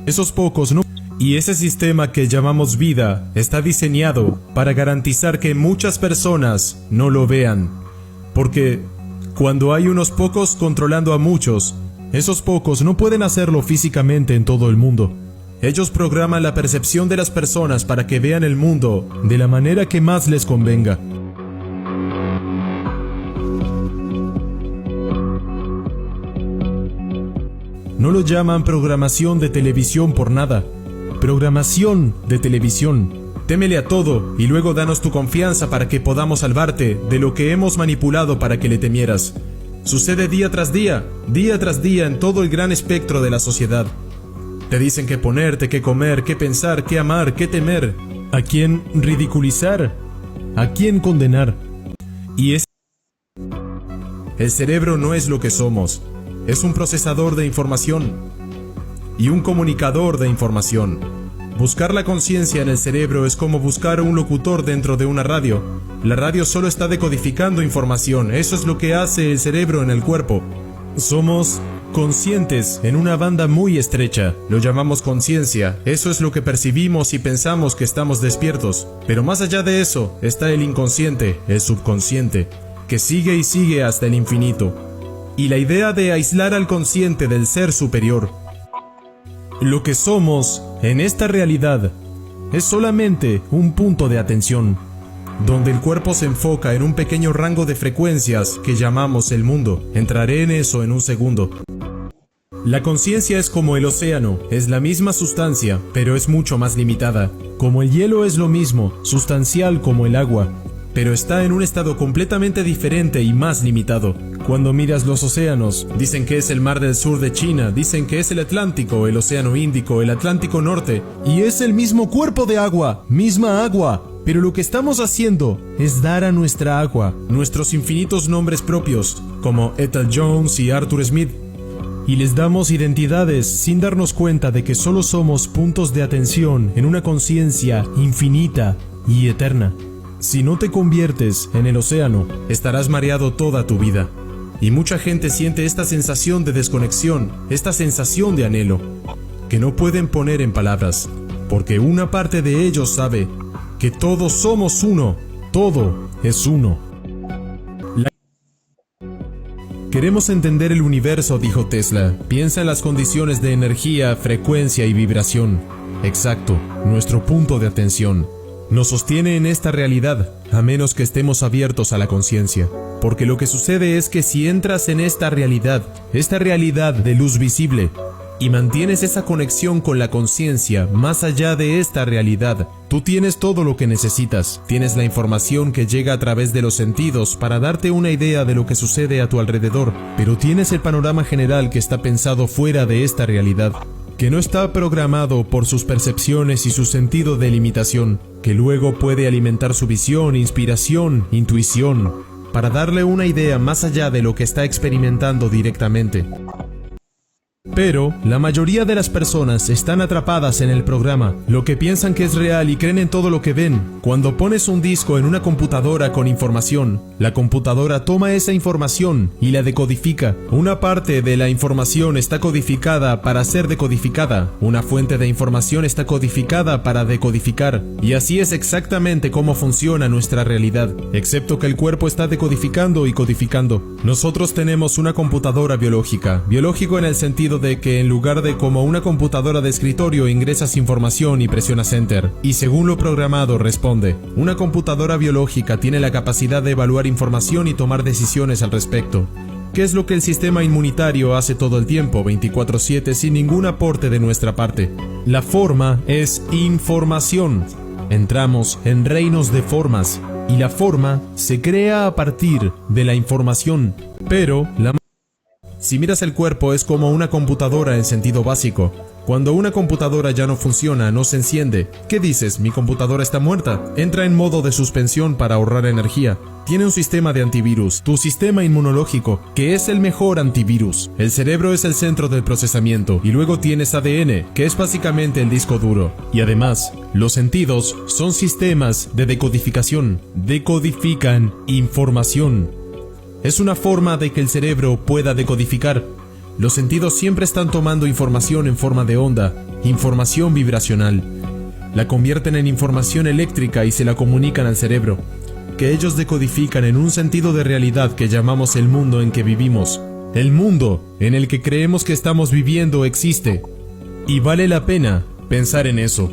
Esos pocos no. Y ese sistema que llamamos vida está diseñado para garantizar que muchas personas no lo vean. Porque cuando hay unos pocos controlando a muchos, esos pocos no pueden hacerlo físicamente en todo el mundo. Ellos programan la percepción de las personas para que vean el mundo de la manera que más les convenga. No lo llaman programación de televisión por nada. Programación de televisión. Témele a todo y luego danos tu confianza para que podamos salvarte de lo que hemos manipulado para que le temieras. Sucede día tras día en todo el gran espectro de la sociedad. Te dicen qué ponerte, qué comer, qué pensar, qué amar, qué temer, a quién ridiculizar, a quién condenar. Y el cerebro no es lo que somos. Es un procesador de información y un comunicador de información. Buscar la conciencia en el cerebro es como buscar un locutor dentro de una radio. La radio solo está decodificando información, eso es lo que hace el cerebro en el cuerpo. Somos conscientes en una banda muy estrecha, lo llamamos conciencia, eso es lo que percibimos y pensamos que estamos despiertos. Pero más allá de eso está el inconsciente, el subconsciente, que sigue y sigue hasta el infinito. Y la idea de aislar al consciente del ser superior. Lo que somos en esta realidad es solamente un punto de atención, donde el cuerpo se enfoca en un pequeño rango de frecuencias que llamamos el mundo. Entraré en eso en un segundo. La conciencia es como el océano, es la misma sustancia, pero es mucho más limitada. Como el hielo es lo mismo, sustancial como el agua, pero está en un estado completamente diferente y más limitado. Cuando miras los océanos, dicen que es el mar del sur de China, dicen que es el Atlántico, el Océano Índico, el Atlántico Norte, y es el mismo cuerpo de agua, misma agua. Pero lo que estamos haciendo es dar a nuestra agua nuestros infinitos nombres propios, como Ethel Jones y Arthur Smith, y les damos identidades sin darnos cuenta de que solo somos puntos de atención en una conciencia infinita y eterna. Si no te conviertes en el océano, estarás mareado toda tu vida. Y mucha gente siente esta sensación de desconexión, esta sensación de anhelo, que no pueden poner en palabras, porque una parte de ellos sabe que todos somos uno, todo es uno. Queremos entender el universo, dijo Tesla. Piensa en las condiciones de energía, frecuencia y vibración. Exacto, nuestro punto de atención. Nos sostiene en esta realidad, a menos que estemos abiertos a la conciencia. Porque lo que sucede es que si entras en esta realidad de luz visible, y mantienes esa conexión con la conciencia más allá de esta realidad, tú tienes todo lo que necesitas. Tienes la información que llega a través de los sentidos para darte una idea de lo que sucede a tu alrededor, pero tienes el panorama general que está pensado fuera de esta realidad, que no está programado por sus percepciones y su sentido de limitación, que luego puede alimentar su visión, inspiración, intuición, para darle una idea más allá de lo que está experimentando directamente. Pero la mayoría de las personas están atrapadas en el programa, lo que piensan que es real y creen en todo lo que ven. Cuando pones un disco en una computadora con información, la computadora toma esa información y la decodifica. Una parte de la información está codificada para ser decodificada, una fuente de información está codificada para decodificar, y así es exactamente cómo funciona nuestra realidad, excepto que el cuerpo está decodificando y codificando. Nosotros tenemos una computadora biológica, biológico en el sentido de que en lugar de como una computadora de escritorio ingresas información y presionas Enter, y según lo programado responde. Una computadora biológica tiene la capacidad de evaluar información y tomar decisiones al respecto. ¿Qué es lo que el sistema inmunitario hace todo el tiempo, 24/7, sin ningún aporte de nuestra parte? La forma es información. Entramos en reinos de formas, y la forma se crea a partir de la información, pero si miras el cuerpo es como una computadora en sentido básico. Cuando una computadora ya no funciona, no se enciende, ¿qué dices? ¿Mi computadora está muerta? Entra en modo de suspensión para ahorrar energía. Tiene un sistema de antivirus, tu sistema inmunológico, que es el mejor antivirus. El cerebro es el centro del procesamiento, y luego tienes ADN, que es básicamente el disco duro. Y además, los sentidos son sistemas de decodificación. Decodifican información. Es una forma de que el cerebro pueda decodificar. Los sentidos siempre están tomando información en forma de onda, información vibracional. La convierten en información eléctrica y se la comunican al cerebro, que ellos decodifican en un sentido de realidad que llamamos el mundo en que vivimos. El mundo en el que creemos que estamos viviendo existe. Y vale la pena pensar en eso.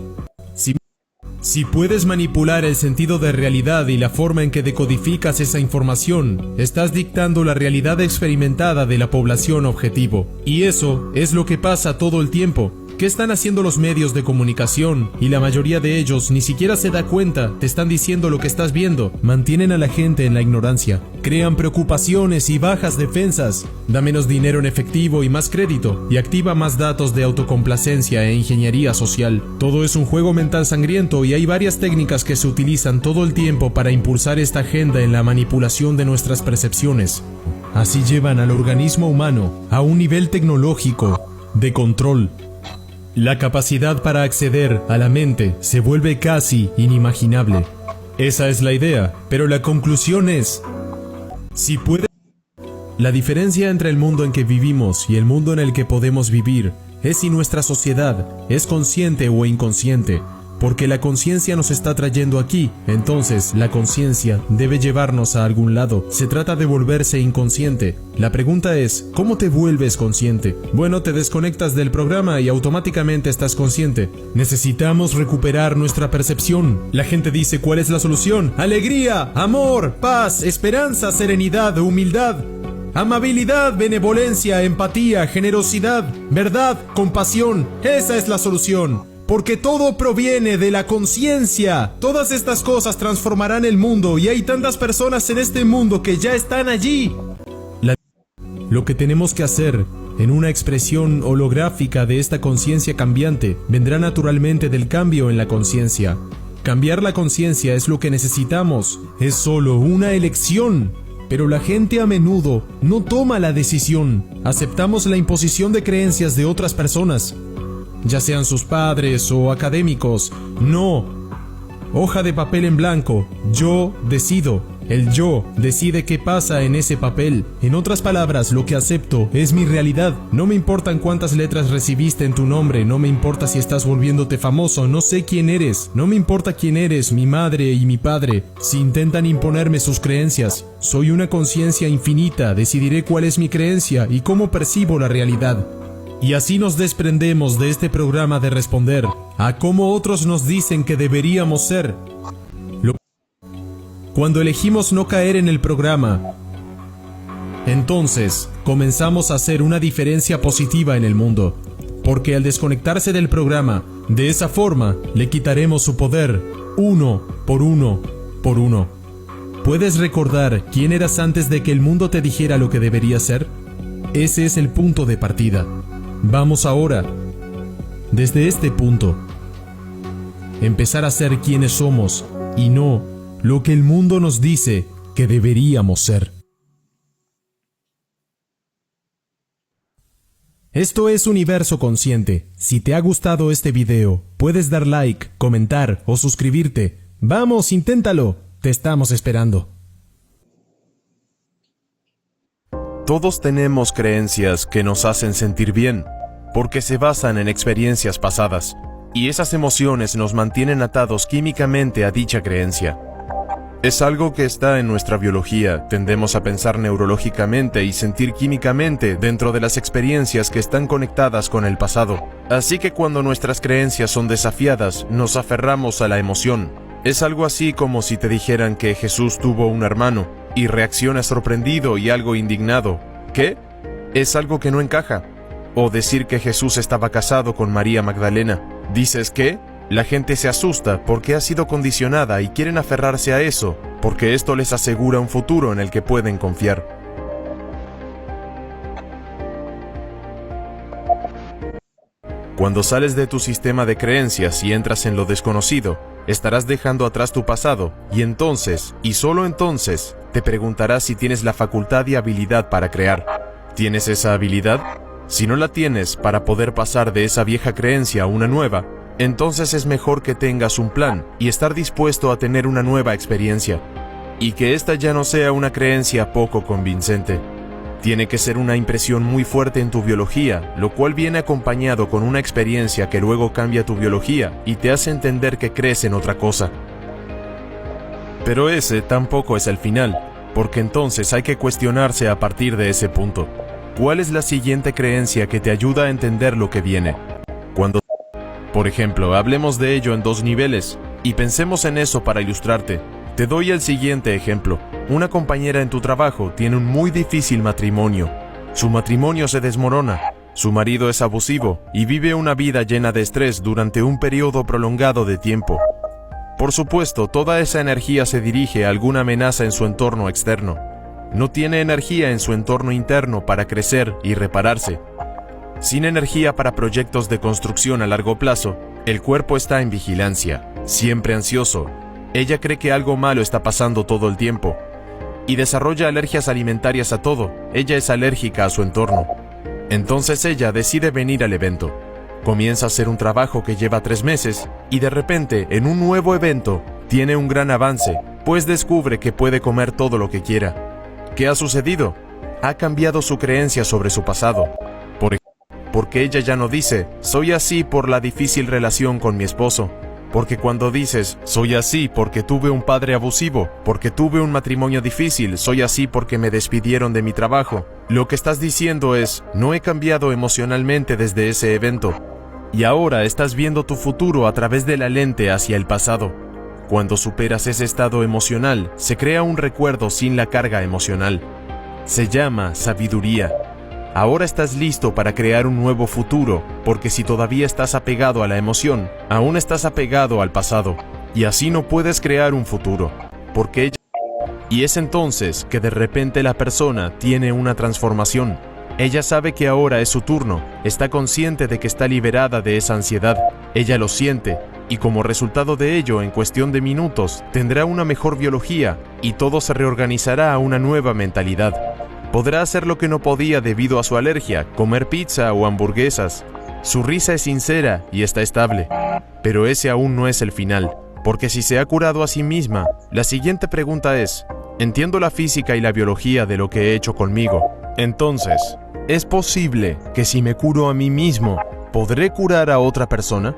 Si puedes manipular el sentido de realidad y la forma en que decodificas esa información, estás dictando la realidad experimentada de la población objetivo. Y eso es lo que pasa todo el tiempo. ¿Qué están haciendo los medios de comunicación? Y la mayoría de ellos ni siquiera se da cuenta, te están diciendo lo que estás viendo. Mantienen a la gente en la ignorancia. Crean preocupaciones y bajas defensas. Da menos dinero en efectivo y más crédito. Y activa más datos de autocomplacencia e ingeniería social. Todo es un juego mental sangriento y hay varias técnicas que se utilizan todo el tiempo para impulsar esta agenda en la manipulación de nuestras percepciones. Así llevan al organismo humano a un nivel tecnológico de control. La capacidad para acceder a la mente se vuelve casi inimaginable. Esa es la idea, pero la conclusión es: si puede... La diferencia entre el mundo en que vivimos y el mundo en el que podemos vivir es si nuestra sociedad es consciente o inconsciente. Porque la conciencia nos está trayendo aquí, entonces la conciencia debe llevarnos a algún lado. Se trata de volverse inconsciente. La pregunta es, ¿cómo te vuelves consciente? Bueno, te desconectas del programa y automáticamente estás consciente. Necesitamos recuperar nuestra percepción. La gente dice, ¿cuál es la solución? Alegría, amor, paz, esperanza, serenidad, humildad, amabilidad, benevolencia, empatía, generosidad, verdad, compasión. Esa es la solución. Porque todo proviene de la conciencia. Todas estas cosas transformarán el mundo y hay tantas personas en este mundo que ya están allí. Lo que tenemos que hacer en una expresión holográfica de esta conciencia cambiante vendrá naturalmente del cambio en la conciencia. Cambiar la conciencia es lo que necesitamos. Es solo una elección. Pero la gente a menudo no toma la decisión. Aceptamos la imposición de creencias de otras personas, ya sean sus padres o académicos. No. Hoja de papel en blanco. Yo decido. El yo decide qué pasa en ese papel. En otras palabras, lo que acepto es mi realidad. No me importan cuántas letras recibiste en tu nombre. No me importa si estás volviéndote famoso. No sé quién eres. No me importa quién eres, mi madre y mi padre. Si intentan imponerme sus creencias, soy una conciencia infinita. Decidiré cuál es mi creencia y cómo percibo la realidad. Y así nos desprendemos de este programa de responder a cómo otros nos dicen que deberíamos ser. Cuando elegimos no caer en el programa, entonces comenzamos a hacer una diferencia positiva en el mundo. Porque al desconectarse del programa, de esa forma, le quitaremos su poder, uno por uno por uno. ¿Puedes recordar quién eras antes de que el mundo te dijera lo que deberías ser? Ese es el punto de partida. Vamos ahora, desde este punto, empezar a ser quienes somos y no lo que el mundo nos dice que deberíamos ser. Esto es Universo Consciente. Si te ha gustado este video, puedes dar like, comentar o suscribirte. ¡Vamos, inténtalo! Te estamos esperando. Todos tenemos creencias que nos hacen sentir bien, porque se basan en experiencias pasadas, y esas emociones nos mantienen atados químicamente a dicha creencia. Es algo que está en nuestra biología, tendemos a pensar neurológicamente y sentir químicamente dentro de las experiencias que están conectadas con el pasado. Así que cuando nuestras creencias son desafiadas, nos aferramos a la emoción. Es algo así como si te dijeran que Jesús tuvo un hermano, y reaccionas sorprendido y algo indignado. ¿Qué? Es algo que no encaja. O decir que Jesús estaba casado con María Magdalena. ¿Dices qué? La gente se asusta porque ha sido condicionada y quieren aferrarse a eso, porque esto les asegura un futuro en el que pueden confiar. Cuando sales de tu sistema de creencias y entras en lo desconocido, estarás dejando atrás tu pasado, y entonces, y solo entonces, te preguntarás si tienes la facultad y habilidad para crear. ¿Tienes esa habilidad? Si no la tienes para poder pasar de esa vieja creencia a una nueva, entonces es mejor que tengas un plan y estar dispuesto a tener una nueva experiencia, y que esta ya no sea una creencia poco convincente. Tiene que ser una impresión muy fuerte en tu biología, lo cual viene acompañado con una experiencia que luego cambia tu biología y te hace entender que crees en otra cosa. Pero ese tampoco es el final, porque entonces hay que cuestionarse a partir de ese punto. ¿Cuál es la siguiente creencia que te ayuda a entender lo que viene? Por ejemplo, hablemos de ello en 2 niveles, y pensemos en eso para ilustrarte. Te doy el siguiente ejemplo. Una compañera en tu trabajo tiene un muy difícil matrimonio. Su matrimonio se desmorona, su marido es abusivo y vive una vida llena de estrés durante un periodo prolongado de tiempo. Por supuesto, toda esa energía se dirige a alguna amenaza en su entorno externo. No tiene energía en su entorno interno para crecer y repararse. Sin energía para proyectos de construcción a largo plazo, el cuerpo está en vigilancia, siempre ansioso. Ella cree que algo malo está pasando todo el tiempo y desarrolla alergias alimentarias a todo. Ella es alérgica a su entorno. Entonces ella decide venir al evento. Comienza a hacer un trabajo que lleva 3 meses y de repente, en un nuevo evento, tiene un gran avance, pues descubre que puede comer todo lo que quiera. ¿Qué ha sucedido? Ha cambiado su creencia sobre su pasado. Porque ella ya no dice, soy así por la difícil relación con mi esposo. Porque cuando dices, soy así porque tuve un padre abusivo, porque tuve un matrimonio difícil, soy así porque me despidieron de mi trabajo, lo que estás diciendo es, no he cambiado emocionalmente desde ese evento. Y ahora estás viendo tu futuro a través de la lente hacia el pasado. Cuando superas ese estado emocional, se crea un recuerdo sin la carga emocional. Se llama sabiduría. Ahora estás listo para crear un nuevo futuro, porque si todavía estás apegado a la emoción, aún estás apegado al pasado, y así no puedes crear un futuro, porque ella... Y es entonces que de repente la persona tiene una transformación. Ella sabe que ahora es su turno, está consciente de que está liberada de esa ansiedad, ella lo siente, y como resultado de ello, en cuestión de minutos, tendrá una mejor biología, y todo se reorganizará a una nueva mentalidad. Podrá hacer lo que no podía debido a su alergia, comer pizza o hamburguesas. Su risa es sincera y está estable. Pero ese aún no es el final, porque si se ha curado a sí misma, la siguiente pregunta es, entiendo la física y la biología de lo que he hecho conmigo. Entonces, ¿es posible que si me curo a mí mismo, podré curar a otra persona?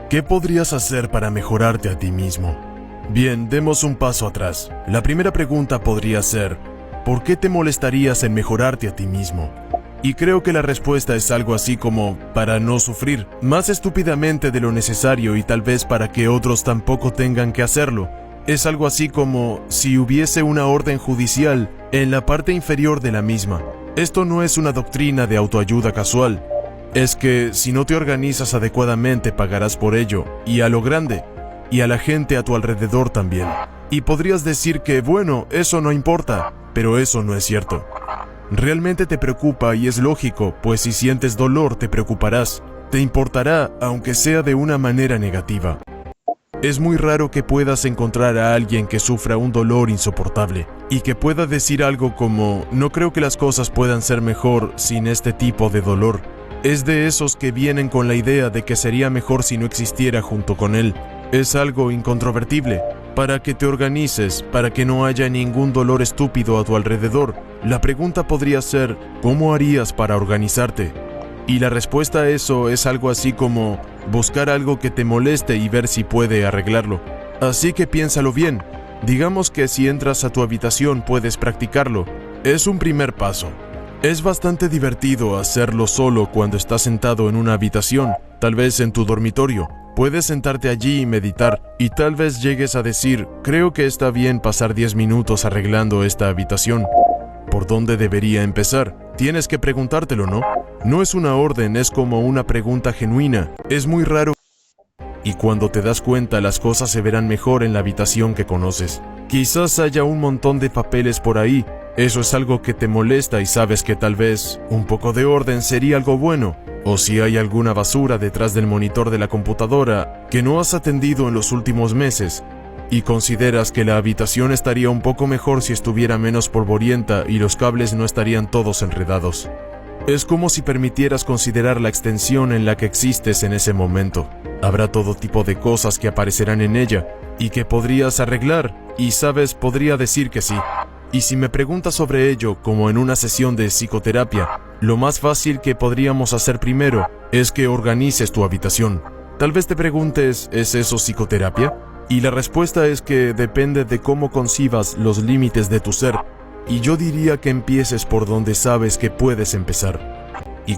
¿Qué podrías hacer para mejorarte a ti mismo? Bien, demos un paso atrás. La primera pregunta podría ser, ¿por qué te molestarías en mejorarte a ti mismo? Y creo que la respuesta es algo así como, para no sufrir, más estúpidamente de lo necesario y tal vez para que otros tampoco tengan que hacerlo. Es algo así como si hubiese una orden judicial en la parte inferior de la misma. Esto no es una doctrina de autoayuda casual. Es que si no te organizas adecuadamente pagarás por ello, y a lo grande. Y a la gente a tu alrededor también. Y podrías decir que, bueno, eso no importa, pero eso no es cierto. Realmente te preocupa y es lógico, pues si sientes dolor te preocuparás. Te importará, aunque sea de una manera negativa. Es muy raro que puedas encontrar a alguien que sufra un dolor insoportable y que pueda decir algo como, no creo que las cosas puedan ser mejor sin este tipo de dolor. Es de esos que vienen con la idea de que sería mejor si no existiera junto con él. Es algo incontrovertible. Para que te organices, para que no haya ningún dolor estúpido a tu alrededor, la pregunta podría ser, ¿cómo harías para organizarte? Y la respuesta a eso es algo así como, buscar algo que te moleste y ver si puede arreglarlo. Así que piénsalo bien. Digamos que si entras a tu habitación puedes practicarlo. Es un primer paso. Es bastante divertido hacerlo solo cuando estás sentado en una habitación, tal vez en tu dormitorio. Puedes sentarte allí y meditar, y tal vez llegues a decir, creo que está bien pasar 10 minutos arreglando esta habitación. ¿Por dónde debería empezar? Tienes que preguntártelo, ¿no? No es una orden, es como una pregunta genuina. Es muy raro. Y cuando te das cuenta, las cosas se verán mejor en la habitación que conoces. Quizás haya un montón de papeles por ahí. Eso es algo que te molesta y sabes que tal vez un poco de orden sería algo bueno. O si hay alguna basura detrás del monitor de la computadora que no has atendido en los últimos meses y consideras que la habitación estaría un poco mejor si estuviera menos polvorienta y los cables no estarían todos enredados. Es como si permitieras considerar la extensión en la que existes en ese momento. Habrá todo tipo de cosas que aparecerán en ella y que podrías arreglar, y sabes, podría decir que sí. Y si me preguntas sobre ello, como en una sesión de psicoterapia, lo más fácil que podríamos hacer primero es que organices tu habitación. Tal vez te preguntes, ¿es eso psicoterapia? Y la respuesta es que depende de cómo concibas los límites de tu ser. Y yo diría que empieces por donde sabes que puedes empezar. Y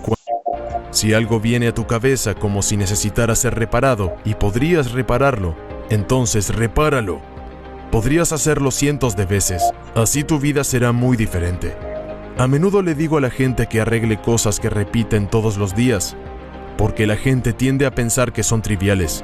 si algo viene a tu cabeza como si necesitara ser reparado y podrías repararlo, entonces repáralo. Podrías hacerlo cientos de veces, así tu vida será muy diferente. A menudo le digo a la gente que arregle cosas que repiten todos los días, porque la gente tiende a pensar que son triviales.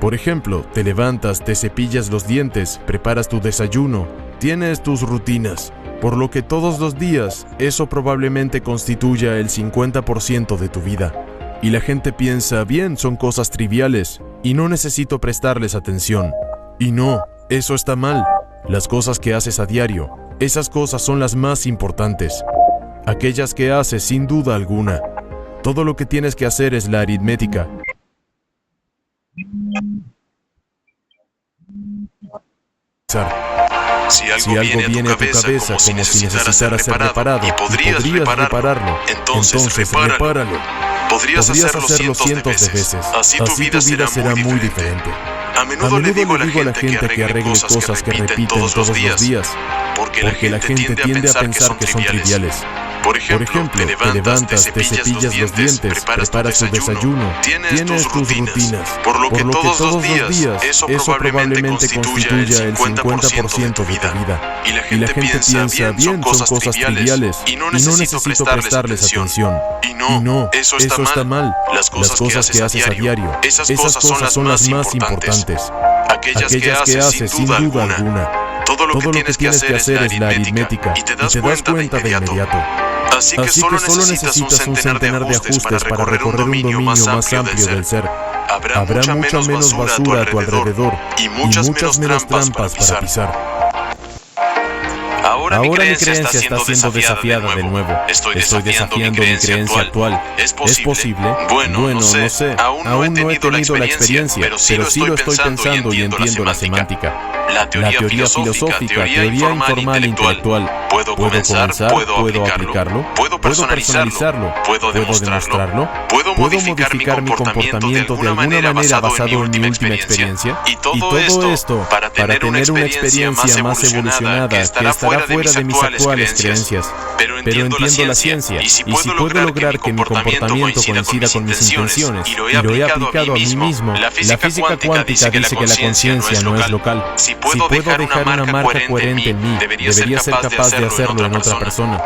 Por ejemplo, te levantas, te cepillas los dientes, preparas tu desayuno, tienes tus rutinas, por lo que todos los días eso probablemente constituya el 50% de tu vida. Y la gente piensa, bien, son cosas triviales y no necesito prestarles atención. Y no, eso está mal. Las cosas que haces a diario, esas cosas son las más importantes. Aquellas que haces sin duda alguna. Todo lo que tienes que hacer es la aritmética. Si algo viene a tu cabeza como si necesitara ser reparado y podrías repararlo, entonces repáralo. Podrías hacerlo cientos de veces, así tu vida será muy diferente. A menudo le digo a la gente que arregle cosas que repiten todos los días, porque la gente tiende a pensar que son triviales. Por ejemplo, te levantas, te cepillas los dientes, preparas tu desayuno, tienes tus rutinas, por lo que todos los días eso probablemente constituya el 50% de tu vida. Y la gente piensa, bien, son cosas triviales y no necesito prestarles atención. Y no, eso está mal. Las cosas que haces a diario, esas cosas son las más importantes. Aquellas que haces sin duda alguna. Todo lo que tienes que hacer es la aritmética y te das cuenta de inmediato. Así que solo necesitas un centenar de ajustes para recorrer un dominio más amplio del ser. Habrá mucha menos basura a tu alrededor y muchas menos trampas para pisar. Ahora mi creencia está siendo desafiada de nuevo. Estoy desafiando mi creencia actual. ¿Es posible? Bueno, no sé. Aún no he tenido la experiencia, pero sí lo estoy pensando y entiendo la semántica. La teoría filosófica, teoría informal e intelectual. ¿Puedo comenzar? ¿Puedo aplicarlo? ¿Puedo personalizarlo? ¿Puedo demostrarlo? ¿Puedo modificar mi comportamiento de alguna manera basado en mi última experiencia? Y todo esto para tener una experiencia más evolucionada que estará fuera de mis actuales creencias. Pero entiendo la ciencia, y si puedo lograr que mi comportamiento coincida con mis intenciones y lo he aplicado a mí mismo, la física cuántica dice que la conciencia no es local. Si puedo dejar una marca coherente en mí, debería ser capaz de hacerlo en otra persona.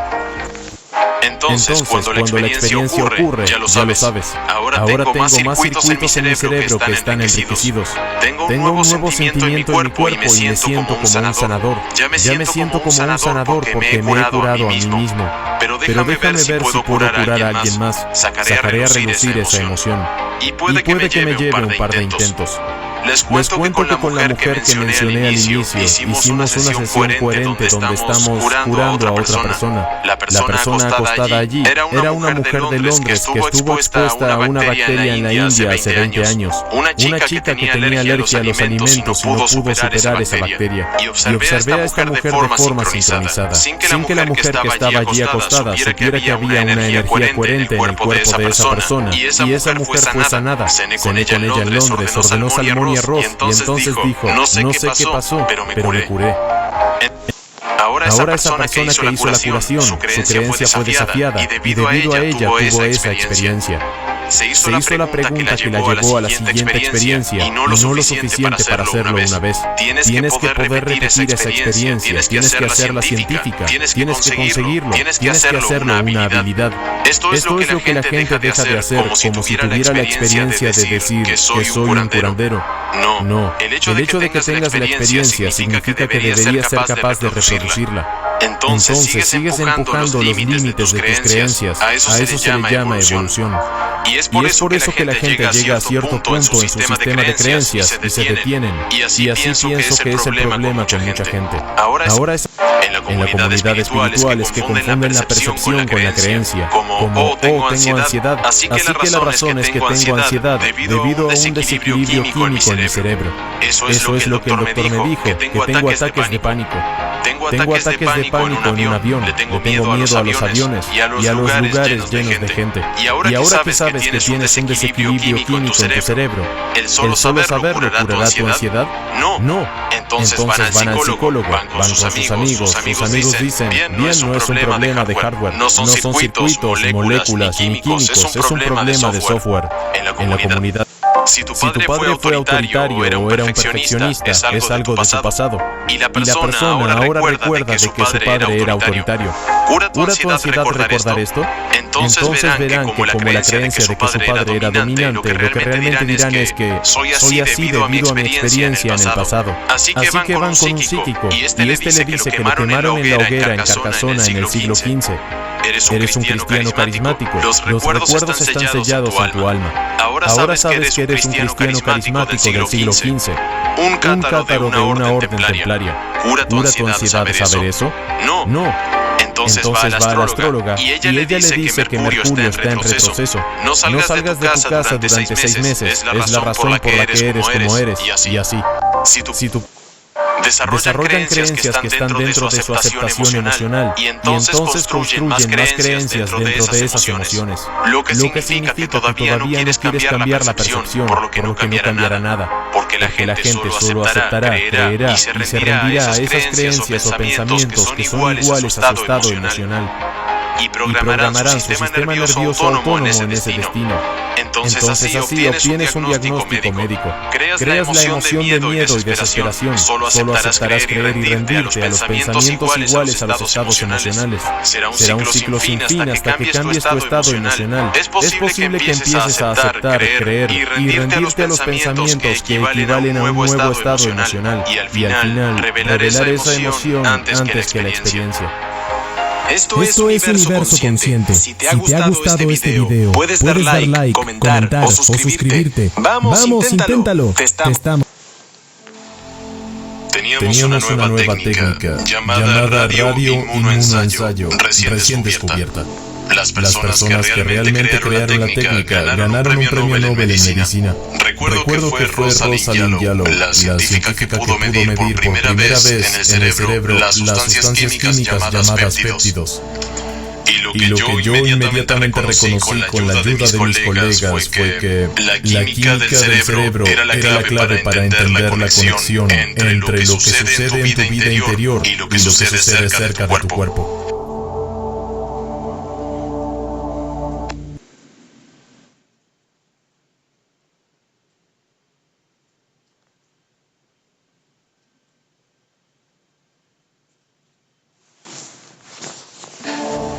Entonces, cuando la experiencia ocurre, ya lo sabes. Ahora tengo más circuitos en mi cerebro que están enriquecidos. Tengo un nuevo sentimiento en mi cuerpo y me siento como un sanador. Ya me siento como un sanador porque me he curado a mí mismo. Pero déjame ver si puedo curar a alguien más. Sacaré a relucir esa emoción. Y puede que me lleve un par de intentos. Les cuento que con la mujer que mencioné al inicio, hicimos una sesión coherente donde estamos curando a otra persona. La persona acostada allí era una mujer de Londres que estuvo expuesta a una bacteria en la India hace 20 años. Una chica que tenía alergia a los alimentos y no pudo superar esa bacteria. Y observé a esta mujer de forma sincronizada, sin que la mujer que estaba allí acostada supiera que había una energía coherente en el cuerpo de esa persona. Y esa mujer fue sanada. Cené con ella en Londres, ordenó salmón y arroz, y entonces dijo, no sé qué pasó, pero me curé. Ahora esa persona que hizo la curación, su creencia fue desafiada, y debido a ella tuvo esa experiencia. Se hizo la pregunta que la llevó a la siguiente experiencia y no lo suficiente para hacerlo una vez. Tienes que poder repetir esa experiencia, tienes que hacerla científica, tienes que conseguirlo, tienes que hacerlo una habilidad. Esto es lo que la gente deja de hacer como si tuviera la experiencia de decir que soy un curandero. No, el hecho de que tengas la experiencia significa que deberías ser capaz de reproducirla. Entonces sigues empujando los límites de tus creencias. A eso se le llama evolución. Y es por eso que la gente llega a cierto punto en su sistema de creencias y se detienen. Y así pienso que es el problema con mucha gente. Ahora en comunidad espiritual es que confunden la percepción con la creencia, como, oh, tengo ansiedad, así que la razón es que tengo ansiedad debido a un desequilibrio químico en mi cerebro. Eso es lo que el doctor me dijo, que tengo ataques de pánico. Tengo ataques de pánico en un avión, le tengo miedo a los aviones y a los lugares llenos de gente. Y ahora que sabes que tienes un desequilibrio químico en tu cerebro, ¿el solo saberlo curará tu ansiedad? No. Entonces van al psicólogo, van con sus amigos. Sus amigos dicen, bien, no es un problema de hardware, no son circuitos, moléculas ni químicos, es un problema de software. En la comunidad. Si tu padre fue autoritario o era un perfeccionista, es algo de tu pasado. Y la persona ahora recuerda de que su padre era autoritario. ¿Cura tu ansiedad recordar esto? Entonces verán que como la creencia de que su padre era dominante, lo que realmente dirán es que soy así debido a mi experiencia en el pasado. Así que van con un psíquico y este le dice que lo quemaron en la hoguera en Carcassona en el siglo XV. Eres un cristiano carismático. Los recuerdos están sellados en tu alma. Ahora sabes que eres un cristiano carismático del siglo XV. Un cátaro de una orden templaria. ¿Cura tu ansiedad de saber eso? No. Entonces va a la astróloga y ella le dice que Mercurio está en retroceso. No salgas de tu casa durante 6 meses. Es la razón por la que eres como eres. Y así. Si tu desarrollan creencias que están dentro de su aceptación emocional y entonces construyen más creencias dentro de esas emociones, lo que significa que todavía no quieres cambiar la percepción, por lo que no cambiará nada, porque la gente solo aceptará, creerá y se rendirá a esas creencias o pensamientos que son iguales a su estado emocional. Y programarán su sistema nervioso autónomo en ese destino. Entonces así obtienes un diagnóstico médico. Creas la emoción de miedo y desesperación. Solo aceptarás creer y rendirte a los pensamientos iguales a los estados emocionales. Será un ciclo sin fin hasta que cambies tu estado emocional. Es posible que empieces a aceptar, creer y rendirte a los pensamientos que equivalen a un nuevo estado emocional. Y al final revelar esa emoción antes que la experiencia. Esto es Universo Consciente. Si te ha gustado este video, puedes dar like, comentar o suscribirte. Vamos, inténtalo. Te estamos. Teníamos una nueva técnica llamada radioinmunoensayo recién descubierta. Las personas que realmente crearon la técnica ganaron un premio Nobel en medicina. Recuerdo que fue Rosalind Yalow, la científica que pudo medir por primera vez en el cerebro las sustancias químicas llamadas péptidos. Y lo que yo inmediatamente reconocí con la ayuda de mis colegas fue que la química del cerebro era la clave para entender la conexión entre lo que sucede en tu vida interior y lo que sucede cerca de tu cuerpo.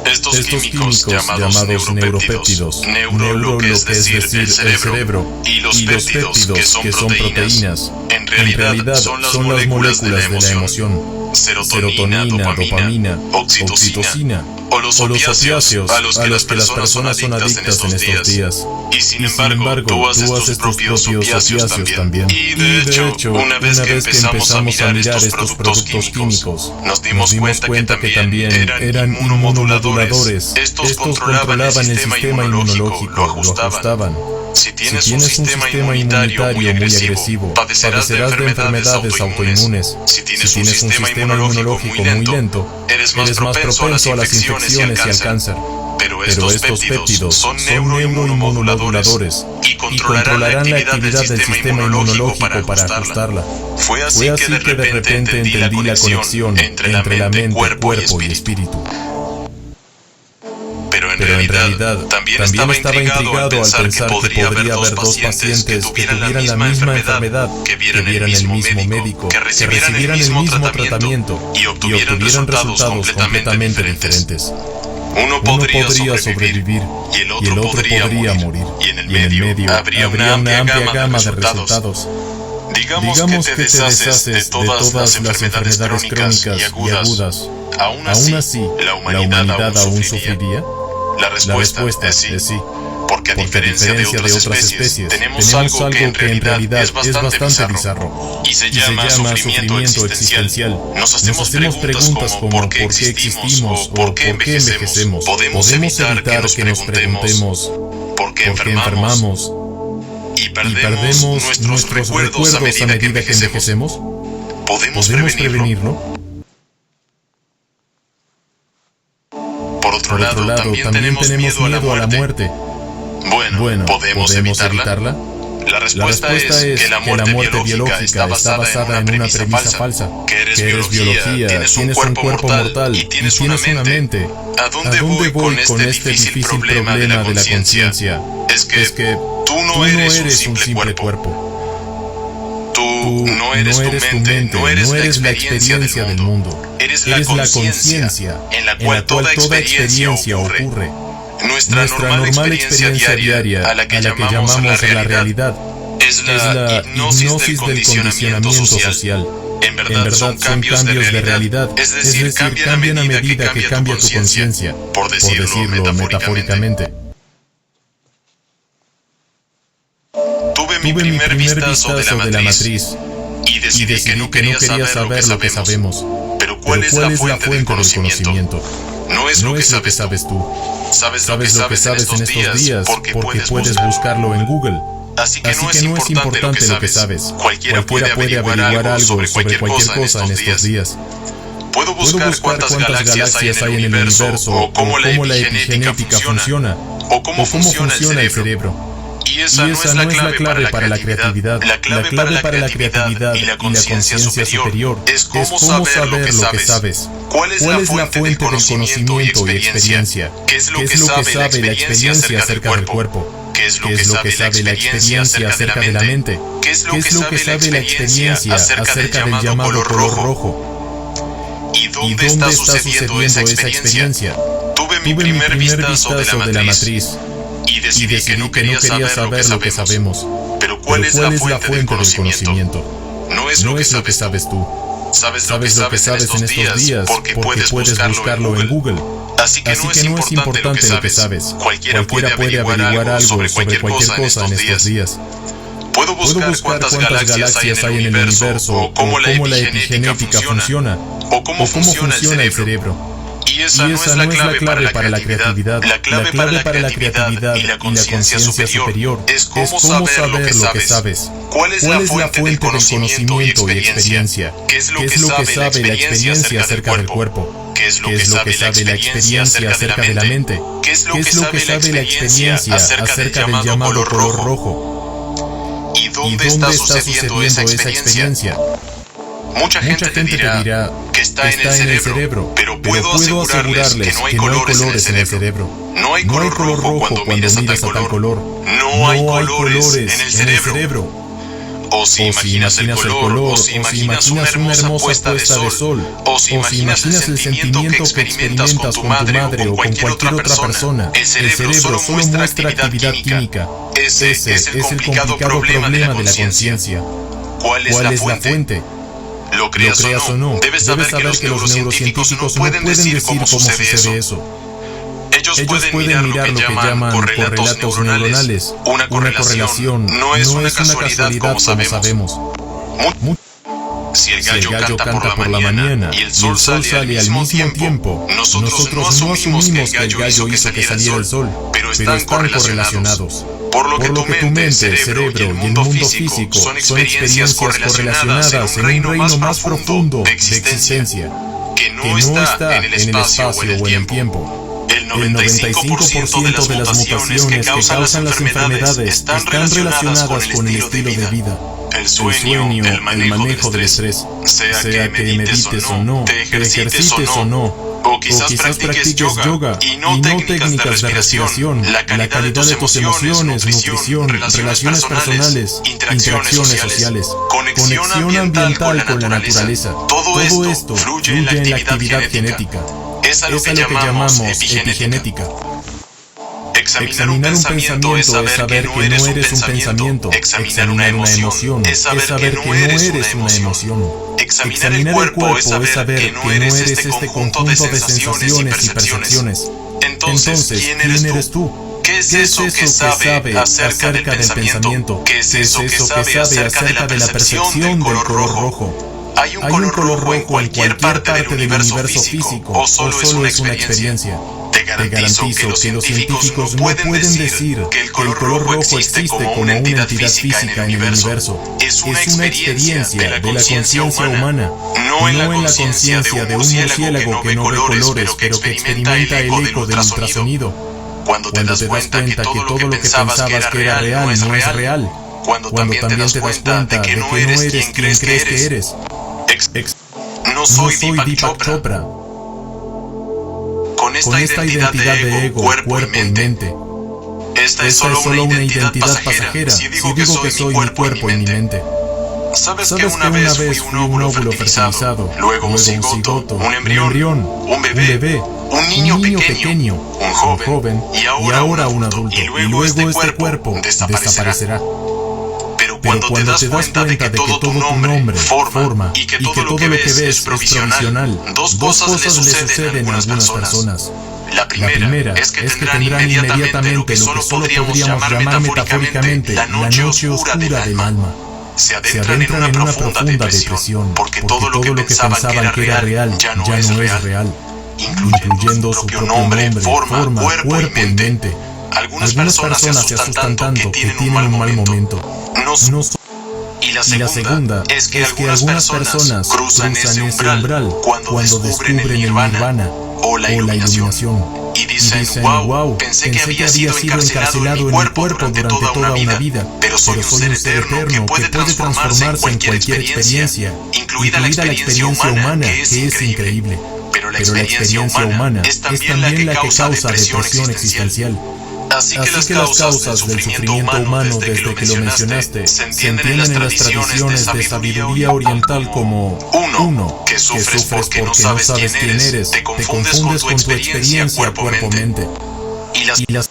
Estos químicos llamados neuropéptidos, neuro lo que es decir el cerebro, y los péptidos que son proteínas, en realidad son las moléculas de la emoción, serotonina, dopamina, oxitocina, o los opiáceos a los que las personas son adictas en estos días. Y sin embargo, tú haces tus propios opiáceos también. Y de hecho, una vez que empezamos a mirar estos productos químicos, nos dimos cuenta que también eran inmunomoduladores. Estos controlaban el sistema inmunológico, lo ajustaban. Si tienes un sistema inmunitario muy agresivo, padecerás de enfermedades autoinmunes. Si tienes un sistema inmunológico muy lento, eres más propenso a las infecciones y al cáncer. Pero estos péptidos son neuroinmunomoduladores y controlarán la actividad del sistema inmunológico para ajustarla. Fue así que de repente entendí la conexión entre la mente, cuerpo y espíritu. Pero en realidad también estaba intrigado al pensar que podría haber dos pacientes que tuvieran la misma enfermedad, que vieran el mismo médico, que recibieran el mismo tratamiento y obtuvieran resultados completamente diferentes. Uno podría sobrevivir y el otro podría morir. Y en el medio habría una amplia gama de resultados. Digamos que te deshaces de todas las enfermedades crónicas y agudas. ¿Aún así, la humanidad aún sufriría? La respuesta es sí. Porque a diferencia de otras especies, tenemos algo que en realidad es bastante bizarro y se llama sufrimiento existencial. Nos hacemos preguntas como ¿por qué existimos o por qué envejecemos? Podemos evitar que nos preguntemos ¿por qué enfermamos? ¿Y perdemos nuestros recuerdos a medida que envejecemos? ¿Podemos prevenirlo? Por otro lado, también tenemos miedo a la muerte. Bueno, ¿podemos evitarla? La respuesta es que la muerte biológica está basada en una premisa falsa. Que eres biología, tienes un cuerpo mortal y tienes una mente. ¿A dónde voy con este difícil problema de la conciencia? Es que tú no eres un simple cuerpo. Tú no eres tu mente, no eres la experiencia del mundo. Eres la conciencia en la cual toda experiencia ocurre. Nuestra normal experiencia diaria, a la que llamamos la realidad, es la hipnosis del condicionamiento social. En verdad son cambios de realidad, es decir, cambian a medida que cambia tu conciencia, por decirlo metafóricamente. Tuve mi primer vistazo de la matriz y decidí que no quería saber lo que sabemos. Pero ¿cuál es la fuente del conocimiento? No es lo que sabes tú. Sabes lo que sabes en estos días porque puedes buscarlo en Google. Así que no es importante lo que sabes. Cualquiera puede averiguar algo sobre cualquier cosa en estos días. Puedo buscar cuántas galaxias hay en el universo, o cómo la epigenética funciona, o cómo funciona el cerebro. Y esa no es la clave para la creatividad. La clave para la creatividad y la conciencia superior es cómo saber lo que sabes. ¿Cuál es la fuente del conocimiento y experiencia? ¿Qué es lo que sabe la experiencia acerca del cuerpo? ¿Qué es lo que sabe la experiencia acerca de la mente? ¿Qué es lo que sabe la experiencia acerca del llamado color rojo? ¿Y dónde está sucediendo esa experiencia? Tuve mi primer vistazo de la matriz y decidí que no quería saber lo que sabemos. Pero ¿cuál es la fuente del conocimiento? No es lo que sabes tú. Sabes lo que sabes en estos días porque puedes buscarlo en Google. Así que no es importante lo que sabes. Cualquiera puede averiguar algo sobre cualquier cosa en estos días. Puedo buscar cuántas galaxias hay en el universo, o cómo la epigenética funciona, o cómo funciona el cerebro. Y esa no es la clave para la creatividad. La clave para la creatividad y la conciencia superior es cómo saber lo que sabes. ¿Cuál es la fuente del conocimiento y experiencia? ¿Qué es lo que sabe la experiencia acerca del cuerpo? ¿Qué es lo que sabe la experiencia acerca de la mente? ¿Qué es lo que sabe la experiencia acerca del llamado color rojo? ¿Y dónde está sucediendo esa experiencia? Mucha gente te dirá que está en el cerebro, pero puedo asegurarles que no hay colores en el cerebro. No hay color rojo cuando miras a tal color. No hay colores en el cerebro. O si imaginas el color, o si imaginas una hermosa puesta de sol, o si imaginas el sentimiento que experimentas con tu madre o con cualquier otra persona. El cerebro solo muestra actividad química. Ese es el complicado problema de la conciencia. ¿Cuál es la fuente? Lo creas o no, debes saber que los neurocientíficos no pueden decir cómo sucede eso. Ellos pueden mirar lo que llaman correlatos neuronales. Una correlación no es una casualidad como sabemos. Si el gallo canta por la mañana y el sol sale al mismo tiempo, nosotros no asumimos que el gallo hizo que saliera el sol, pero están correlacionados. Por lo que tu mente, el cerebro y el mundo físico son experiencias correlacionadas en un reino más profundo de existencia, que no está en el espacio o en el tiempo. El 95% de las mutaciones que causan las enfermedades están relacionadas con el estilo de vida. El sueño, el manejo del estrés, sea que medites o no, te ejercites o no, o quizás practiques yoga y no técnicas de respiración, la calidad de tus emociones, nutrición, relaciones personales, interacciones sociales, conexión ambiental con la naturaleza. Todo esto fluye en la actividad genética. Es a lo que llamamos epigenética. Examinar un pensamiento es saber que no eres un pensamiento. Examinar una emoción es saber que no eres una emoción. Examinar el cuerpo es saber que no eres este conjunto de sensaciones y percepciones. Entonces, ¿quién eres tú? ¿Qué es eso que sabe acerca del pensamiento? ¿Qué es eso que sabe acerca de la percepción del color rojo? ¿Hay un color rojo en cualquier parte del universo físico o solo es una experiencia? Te garantizo que los científicos no pueden decir que el color rojo existe como una entidad física en el universo. Es una experiencia de la conciencia humana, no en la conciencia de un murciélago que no ve colores, pero que experimenta el eco del ultrasonido. Cuando te das cuenta que todo lo que pensabas que era real no es real. Cuando también te das cuenta de que no eres quien crees que eres. No soy Deepak Chopra. Con esta identidad de ego, cuerpo y mente. Esta es solo una identidad pasajera si digo que soy mi cuerpo y mi mente. ¿Sabes que una vez fui un óvulo fertilizado, luego un cigoto, un embrión, un bebé, un niño pequeño, un joven y ahora un adulto? Y luego este cuerpo desaparecerá. Pero cuando te das cuenta de que todo tu nombre, forma y que todo lo que ves es provisional, dos cosas le suceden a algunas personas. La primera es que tendrán inmediatamente lo que solo podríamos llamar metafóricamente la noche oscura del alma. Se adentran en una profunda depresión porque todo lo que pensaban que era real ya no es real, incluyendo su propio nombre, forma, cuerpo y mente. Algunas personas se asustan tanto que tienen un mal momento. Y la segunda es que algunas personas cruzan ese umbral cuando descubren el nirvana o la iluminación y dicen, wow, pensé que había sido encarcelado en mi cuerpo durante toda una vida, pero soy un ser eterno que puede transformarse en cualquier experiencia, incluida la experiencia humana, que es increíble. Pero la experiencia humana es también la que causa depresión existencial. Así que las causas del sufrimiento humano, desde que lo mencionaste, se entienden en las tradiciones de sabiduría oriental como 1. Que sufres porque no sabes quién eres, te confundes con tu experiencia cuerpo-mente. Y las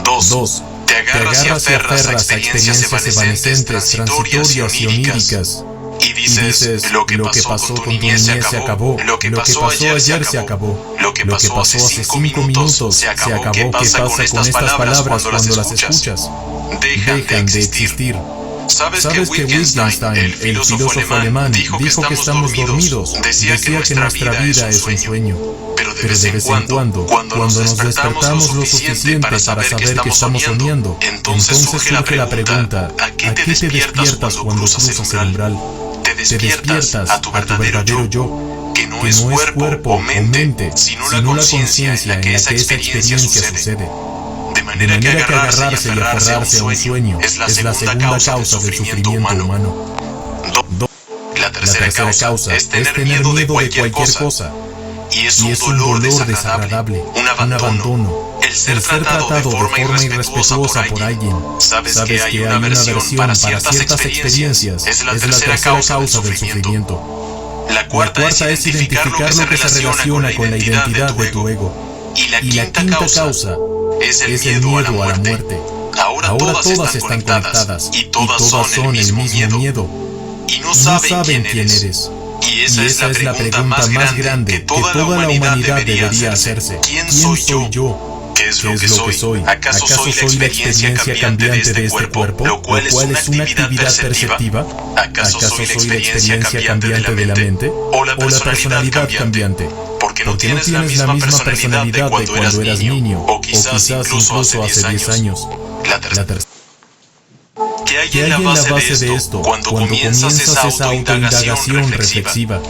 2. Te agarras y aferras a experiencias evanescentes, transitorias y oníricas. Y dices, lo que pasó con tu niñez se acabó, lo que pasó ayer se acabó, lo que pasó hace 5 minutos se acabó. ¿Qué pasa con estas palabras cuando las escuchas? Dejan de existir. ¿Sabes que Wittgenstein, el filósofo alemán, dijo que estamos dormidos? Decía que nuestra vida es un sueño. Pero de vez en cuando nos despertamos lo suficiente para saber que estamos soñando, entonces surge la pregunta, ¿a qué te despiertas cuando cruzas el umbral? Te despiertas a tu verdadero yo, que no es cuerpo o mente, sino la conciencia en la que esa experiencia sucede. De manera que agarrarse y aferrarse a un sueño es la segunda causa del sufrimiento humano. La tercera causa es tener miedo de cualquier cosa. Y es un dolor desagradable, un abandono, el ser tratado de forma irrespetuosa por alguien. Sabes que hay una versión para ciertas experiencias, es la tercera causa del sufrimiento. La cuarta es identificar lo que se relaciona con la identidad de tu ego. Y la quinta causa es el miedo a la muerte. Ahora todas están conectadas y todas son el mismo miedo. Y no saben quién eres. Y esa es la pregunta más grande que toda la humanidad debería hacerse. ¿Quién soy yo? ¿Qué es lo que soy? ¿Acaso soy la experiencia cambiante de este cuerpo, lo cual es una actividad perceptiva? ¿Acaso soy la experiencia cambiante de la mente? ¿O la personalidad cambiante? Porque no tienes la misma personalidad de cuando eras niño, o quizás incluso hace 10 años. ¿Qué hay en la base de esto cuando comienzas esa autoindagación reflexiva?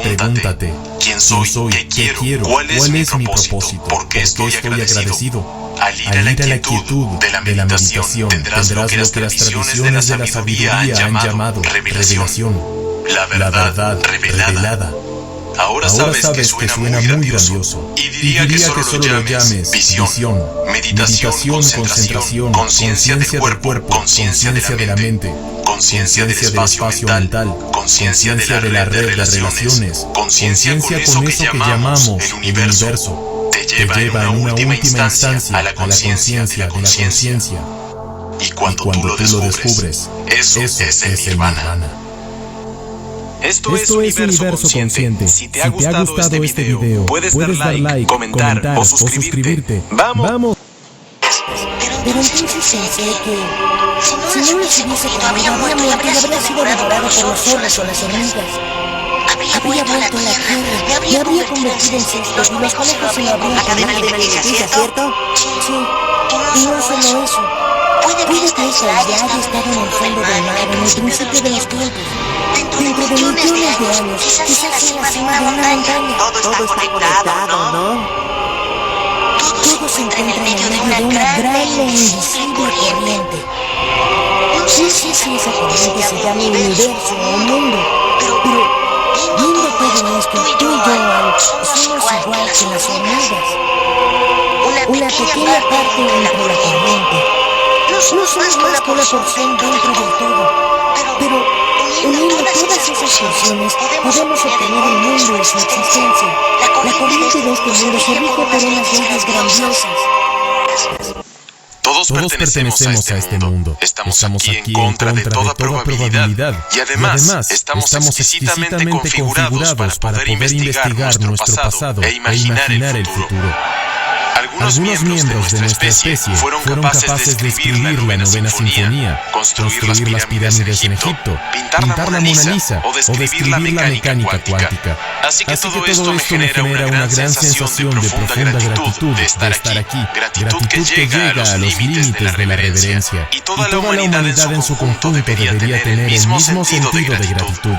Pregúntate, ¿quién soy? ¿Qué quiero? ¿Cuál es mi propósito? ¿Por qué estoy agradecido? Al ir a la quietud de la meditación, tendrás lo que las tradiciones de la sabiduría han llamado revelación, la verdad revelada. Ahora sabes que suena muy grandioso, y diría que solo lo llames visión, meditación, concentración, conciencia del cuerpo, conciencia de la mente, conciencia del espacio mental, conciencia de la red de relaciones, conciencia con eso que llamamos el universo. Te lleva en una última instancia a la conciencia de la conciencia. Y cuando tú lo descubres, eso es el nirvana. Esto es Universo Consciente. Si te ha gustado este video, puedes dar like, comentar o suscribirte. ¡Vamos! Pero entonces pensé que si no los hubiese comido, habría muerto y habría sido devorado por los zorros o las hormigas. Habría vuelto a la tierra, me habría convertido en cesto y los conejos se me habrían comido. de alimenticia, ¿cierto? Sí, y no solo eso. Puede que esta isla haya estado en el fondo del mar en el principio de los tiempos. Dentro de millones de años, quizás en la cima de una montaña. Todo está conectado, ¿no? Todo se encuentra en medio de una gran e invisible corriente. No sé si esa corriente se llama universo o mundo, pero viendo todo esto, tú y yo, Al, somos igual que las hormigas. Una pequeña parte dentro de la corriente. No somos más que una porción dentro del todo, pero uniendo todas esas porciones podemos obtener el mundo y su existencia. La corriente de este mundo se rige por unas leyes grandiosas. Todos pertenecemos a este mundo. Estamos aquí en contra de toda probabilidad. Y además, estamos exquisitamente configurados para poder investigar nuestro pasado e imaginar el futuro. Algunos miembros de nuestra especie fueron capaces de escribir la novena sinfonía, construir las pirámides en Egipto, pintar la Mona Lisa o describir la mecánica cuántica. Así que todo esto me genera una gran sensación de profunda gratitud de estar aquí, gratitud que llega a los límites de la reverencia. Y toda la humanidad en su conjunto debería tener el mismo sentido de gratitud.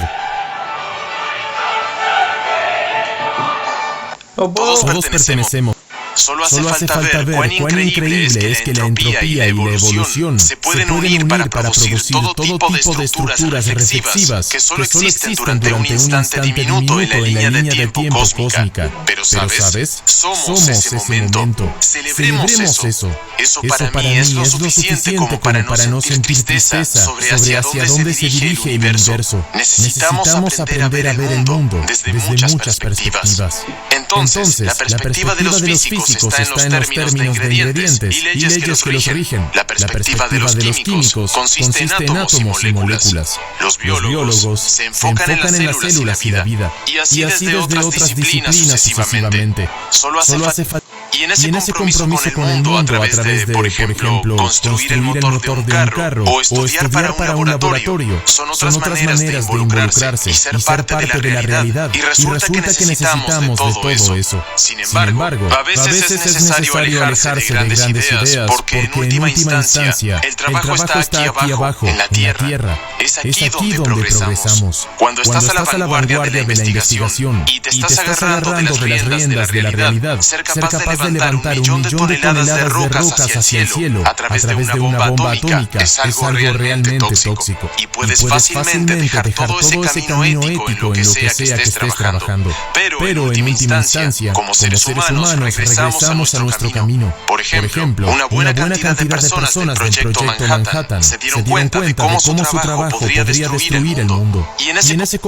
Todos pertenecemos. Solo hace falta ver cuán increíble es que la entropía y la evolución se pueden unir para producir todo tipo de estructuras reflexivas que solo existen durante un instante diminuto en la línea de tiempo cósmica. Pero ¿sabes? Somos ese momento. Celebremos eso. Eso para mí es lo suficiente como para no sentir tristeza sobre hacia dónde se dirige el universo. Necesitamos aprender a ver el mundo desde muchas perspectivas. Entonces, la perspectiva de los físicos está en los términos de ingredientes y leyes que los rigen. La perspectiva de los químicos consiste en átomos y moléculas. Los biólogos se enfocan en las células y la vida, y así desde otras disciplinas sucesivamente. Solo hace falta. Y en ese compromiso con el mundo a través de, por ejemplo, construir el motor de un carro o estudiar para un laboratorio, son otras maneras de involucrarse y ser parte de la realidad. Y resulta que necesitamos de todo eso. Sin embargo, a veces es necesario alejarse de grandes ideas porque en última instancia el trabajo está aquí abajo, en la tierra. Es aquí donde progresamos. Cuando estás a la vanguardia de la investigación y te estás agarrando de las riendas de la realidad, ser capaz de levantar 1 millón de toneladas de rocas hacia el cielo a través de una bomba atómica es algo realmente tóxico. Y puedes fácilmente dejar todo ese camino ético en lo que sea que estés trabajando. Pero en última instancia, como seres humanos, regresamos a nuestro camino. Por ejemplo, una buena cantidad de personas del Proyecto Manhattan se dieron cuenta de cómo su trabajo podría destruir el mundo. Y en ese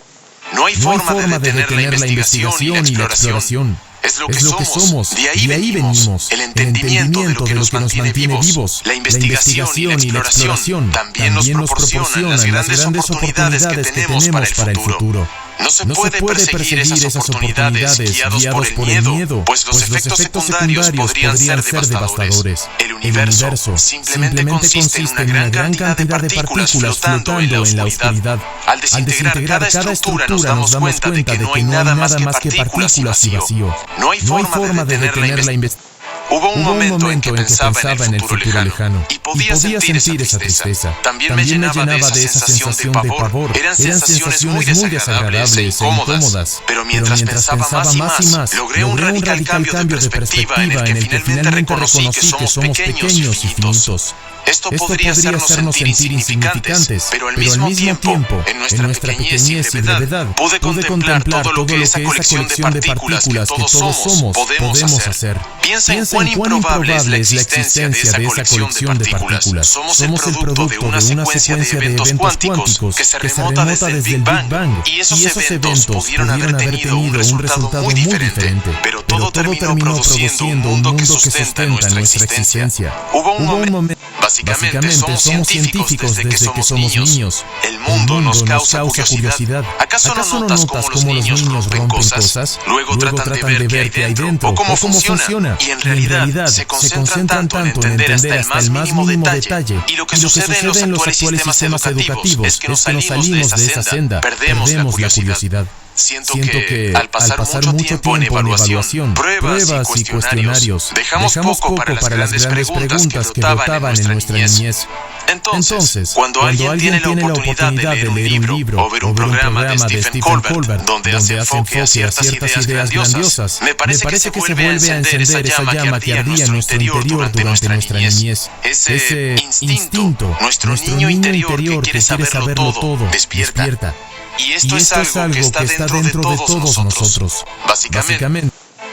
no hay forma de detener la investigación y la exploración. Es lo que somos, de ahí venimos, el entendimiento de lo que nos mantiene vivos, la investigación y la exploración también nos proporcionan las grandes oportunidades que tenemos para el futuro. No se puede perseguir esas oportunidades guiados por el miedo, pues los efectos secundarios podrían ser devastadores. El universo simplemente consiste en una gran cantidad de partículas flotando en la oscuridad. Al desintegrar cada estructura nos damos cuenta de que no hay nada más que partículas y vacío. No hay forma de detener la investigación. Hubo un momento en que pensaba en el futuro lejano y podía sentir esa tristeza. También me llenaba de esa sensación de pavor. Eran sensaciones muy desagradables e incómodas. Pero mientras pensaba más y más, logré un radical cambio de perspectiva en el que finalmente reconocí que somos pequeños y finitos. Esto podría hacernos sentir insignificantes, pero al mismo tiempo, en nuestra pequeñez y brevedad, pude contemplar todo lo que esa colección de partículas que todos somos podemos hacer. Piensa en cuán improbable es la existencia de esa colección de partículas. Somos el producto de una secuencia de eventos cuánticos que se remonta desde el Big Bang, y esos eventos pudieron haber tenido un resultado muy diferente, pero todo terminó produciendo un mundo que sustenta nuestra existencia. Hubo un momento Básicamente somos científicos desde que somos niños. El mundo nos causa curiosidad. ¿Acaso no notas cómo los niños rompen cosas? Luego tratan de ver qué hay dentro o cómo funciona. Y en realidad se concentran tanto en entender hasta el más mínimo detalle. Y lo que sucede en los actuales sistemas educativos es que nos salimos de esa senda. Perdemos la curiosidad. Siento que al pasar mucho tiempo en evaluación, pruebas y cuestionarios, dejamos poco para las grandes preguntas que brotaban en nuestra niñez. Entonces, cuando alguien tiene la oportunidad de leer un libro o ver un programa de Stephen Colbert donde hace enfoque a ciertas ideas grandiosas, me parece que se vuelve a encender esa llama que ardía en nuestro interior durante nuestra niñez. Ese instinto, nuestro niño interior que quiere saberlo todo, despierta. Y esto es algo que está dentro de todos nosotros. Básicamente,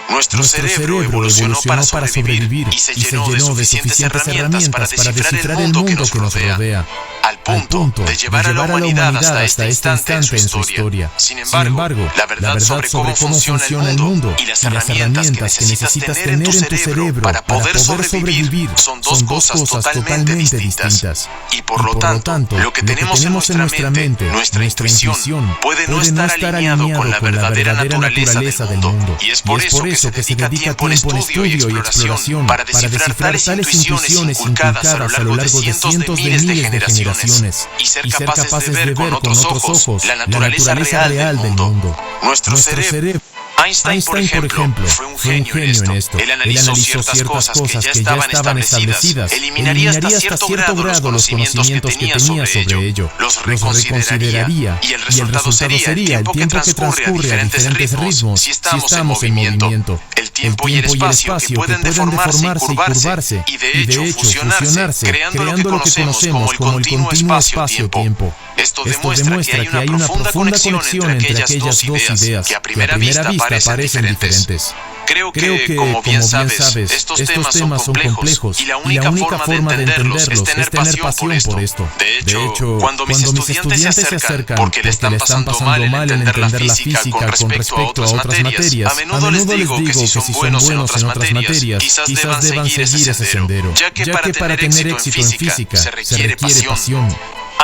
nuestro cerebro evolucionó para sobrevivir y se llenó de suficientes herramientas para descifrar el mundo que nos rodea, al punto de llevar a la humanidad hasta este instante en su historia. Sin embargo, la verdad sobre cómo funciona el mundo y las herramientas que necesitas tener en tu cerebro para poder sobrevivir son dos cosas totalmente distintas. Y por lo tanto, lo que tenemos en nuestra mente, nuestra intuición, puede no estar alineado con la verdadera naturaleza del mundo. Y es por eso que se dedica tiempo en estudio y exploración para descifrar tales intuiciones inculcadas a lo largo de cientos de miles de generaciones y ser capaces de ver con otros ojos la naturaleza real del mundo. Nuestro cerebro. Einstein, por ejemplo, fue un genio en esto. Él analizó ciertas cosas que ya estaban establecidas, eliminaría hasta cierto grado los conocimientos que tenía sobre ello, los reconsideraría, y el resultado sería el tiempo que transcurre a diferentes ritmos si estamos en movimiento. El tiempo y el espacio que pueden deformarse y curvarse, y de hecho fusionarse, creando lo que conocemos como el continuo espacio-tiempo. Esto demuestra que hay una profunda conexión entre aquellas dos ideas que a primera vista parecen diferentes. Creo que, como bien sabes, estos temas son complejos y la única forma de entenderlos es tener pasión por esto. De hecho, cuando mis estudiantes se acercan porque le están pasando mal en entender la física con respecto a otras materias, a menudo les digo que si son buenos en otras materias, quizás deban seguir ese sendero, ya que para tener éxito en física se requiere pasión.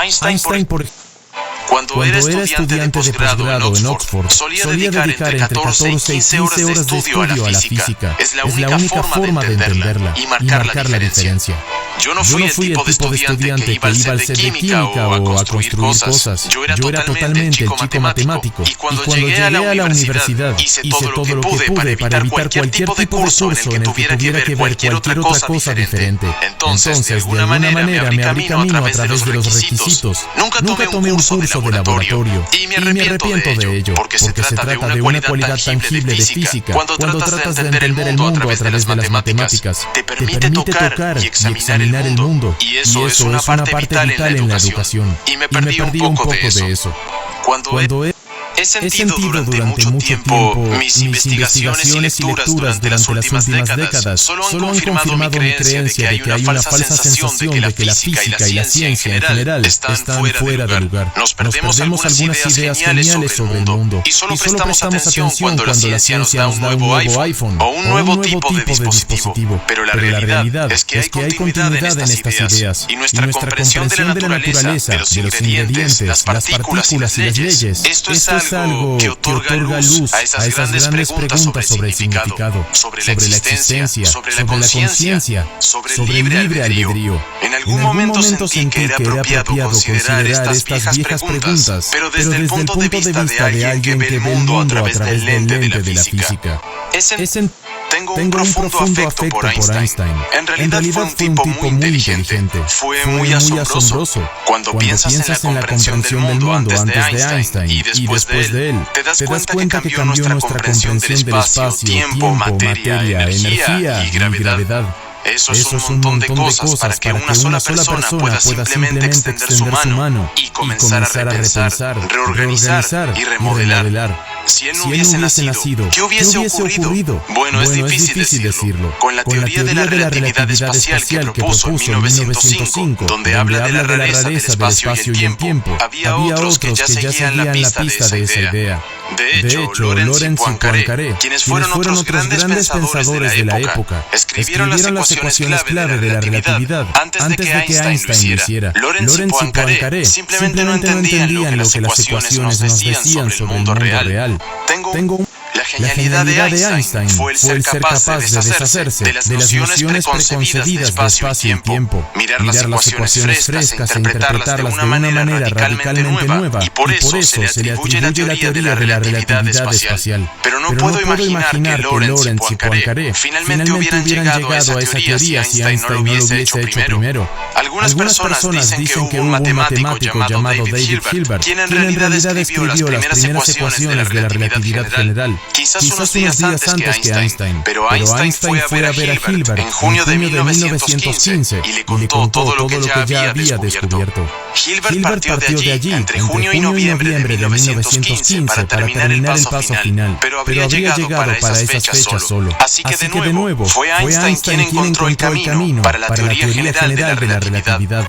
Einstein, por ejemplo, cuando era estudiante de posgrado en Oxford, solía dedicar entre 14 y 15 horas de estudio a la física. Es la única forma de entenderla y marcar la diferencia. Yo no fui el tipo de estudiante que iba al set de química o a construir cosas. Yo era totalmente el chico matemático. Y cuando llegué a la universidad, hice todo lo que pude para evitar cualquier tipo de curso en el que tuviera que ver cualquier otra cosa diferente. Entonces, de alguna manera me abrí camino a través de los requisitos. Nunca tomé un curso de laboratorio y me arrepiento de ello, porque se trata de una cualidad tangible de física. Cuando tratas de entender el mundo a través de las matemáticas, te permite tocar y examinar el mundo, y eso es una parte vital en la educación, y me perdí un poco de eso. Cuando he sentido durante mucho tiempo mis investigaciones y lecturas durante las últimas décadas solo han confirmado mi creencia de que hay una falsa sensación de que la física y la ciencia en general están fuera de lugar. Nos perdemos algunas ideas geniales sobre el mundo y solo prestamos atención cuando la ciencia nos da un nuevo iPhone o un nuevo tipo de dispositivo. Pero la realidad es que hay continuidad en estas ideas y nuestra comprensión de la naturaleza, de los ingredientes, las partículas y las leyes, esto es algo que otorga luz a esas grandes preguntas sobre el significado, sobre la existencia, sobre la conciencia, sobre el libre albedrío. En algún momento sentí que era apropiado considerar estas viejas preguntas, pero desde el punto de vista de alguien que ve el mundo a través del lente de la física. Tengo un profundo afecto por Einstein. En realidad fue un tipo muy inteligente. Fue muy asombroso. Cuando piensas en la comprensión del mundo antes de Einstein y después de él, te das cuenta que cambió nuestra comprensión del espacio, tiempo, materia, energía y gravedad. Eso es un montón de cosas para que una sola persona pueda simplemente extender su mano y comenzar a repensar, reorganizar y remodelar. Si él no hubiese nacido, ¿qué hubiese ocurrido? Bueno, es difícil decirlo. Con la teoría de la relatividad espacial que propuso en 1905, donde habla de la rareza del espacio y el tiempo, había otros que ya seguían la pista de esa idea. De hecho, Lorentz y Poincaré, quienes fueron otros grandes pensadores de la época, escribieron las ecuaciones clave de la relatividad antes de que Einstein lo hiciera. Lorentz y Poincaré simplemente no entendían lo que las ecuaciones nos decían sobre el mundo real. La genialidad de Einstein fue el ser capaz de deshacerse de las nociones preconcebidas de espacio y tiempo, mirar las ecuaciones frescas e interpretarlas de una manera radicalmente nueva, y por eso se le atribuye la teoría de la relatividad espacial. Pero no puedo imaginar que Lorentz y Poincaré finalmente hubieran llegado a esa teoría si Einstein no lo hubiese hecho primero. Algunas personas dicen que hubo un matemático llamado David Hilbert, quien en realidad escribió las primeras ecuaciones de la relatividad general. Quizás unos días antes que Einstein, pero Einstein fue a ver a Hilbert en junio de 1915 y le contó todo lo que ya había descubierto. Hilbert partió de allí entre junio y noviembre de 1915 para terminar el paso final, pero habría llegado para esas fechas solo. Así que de nuevo, fue Einstein quien encontró el camino para la teoría general de la relatividad.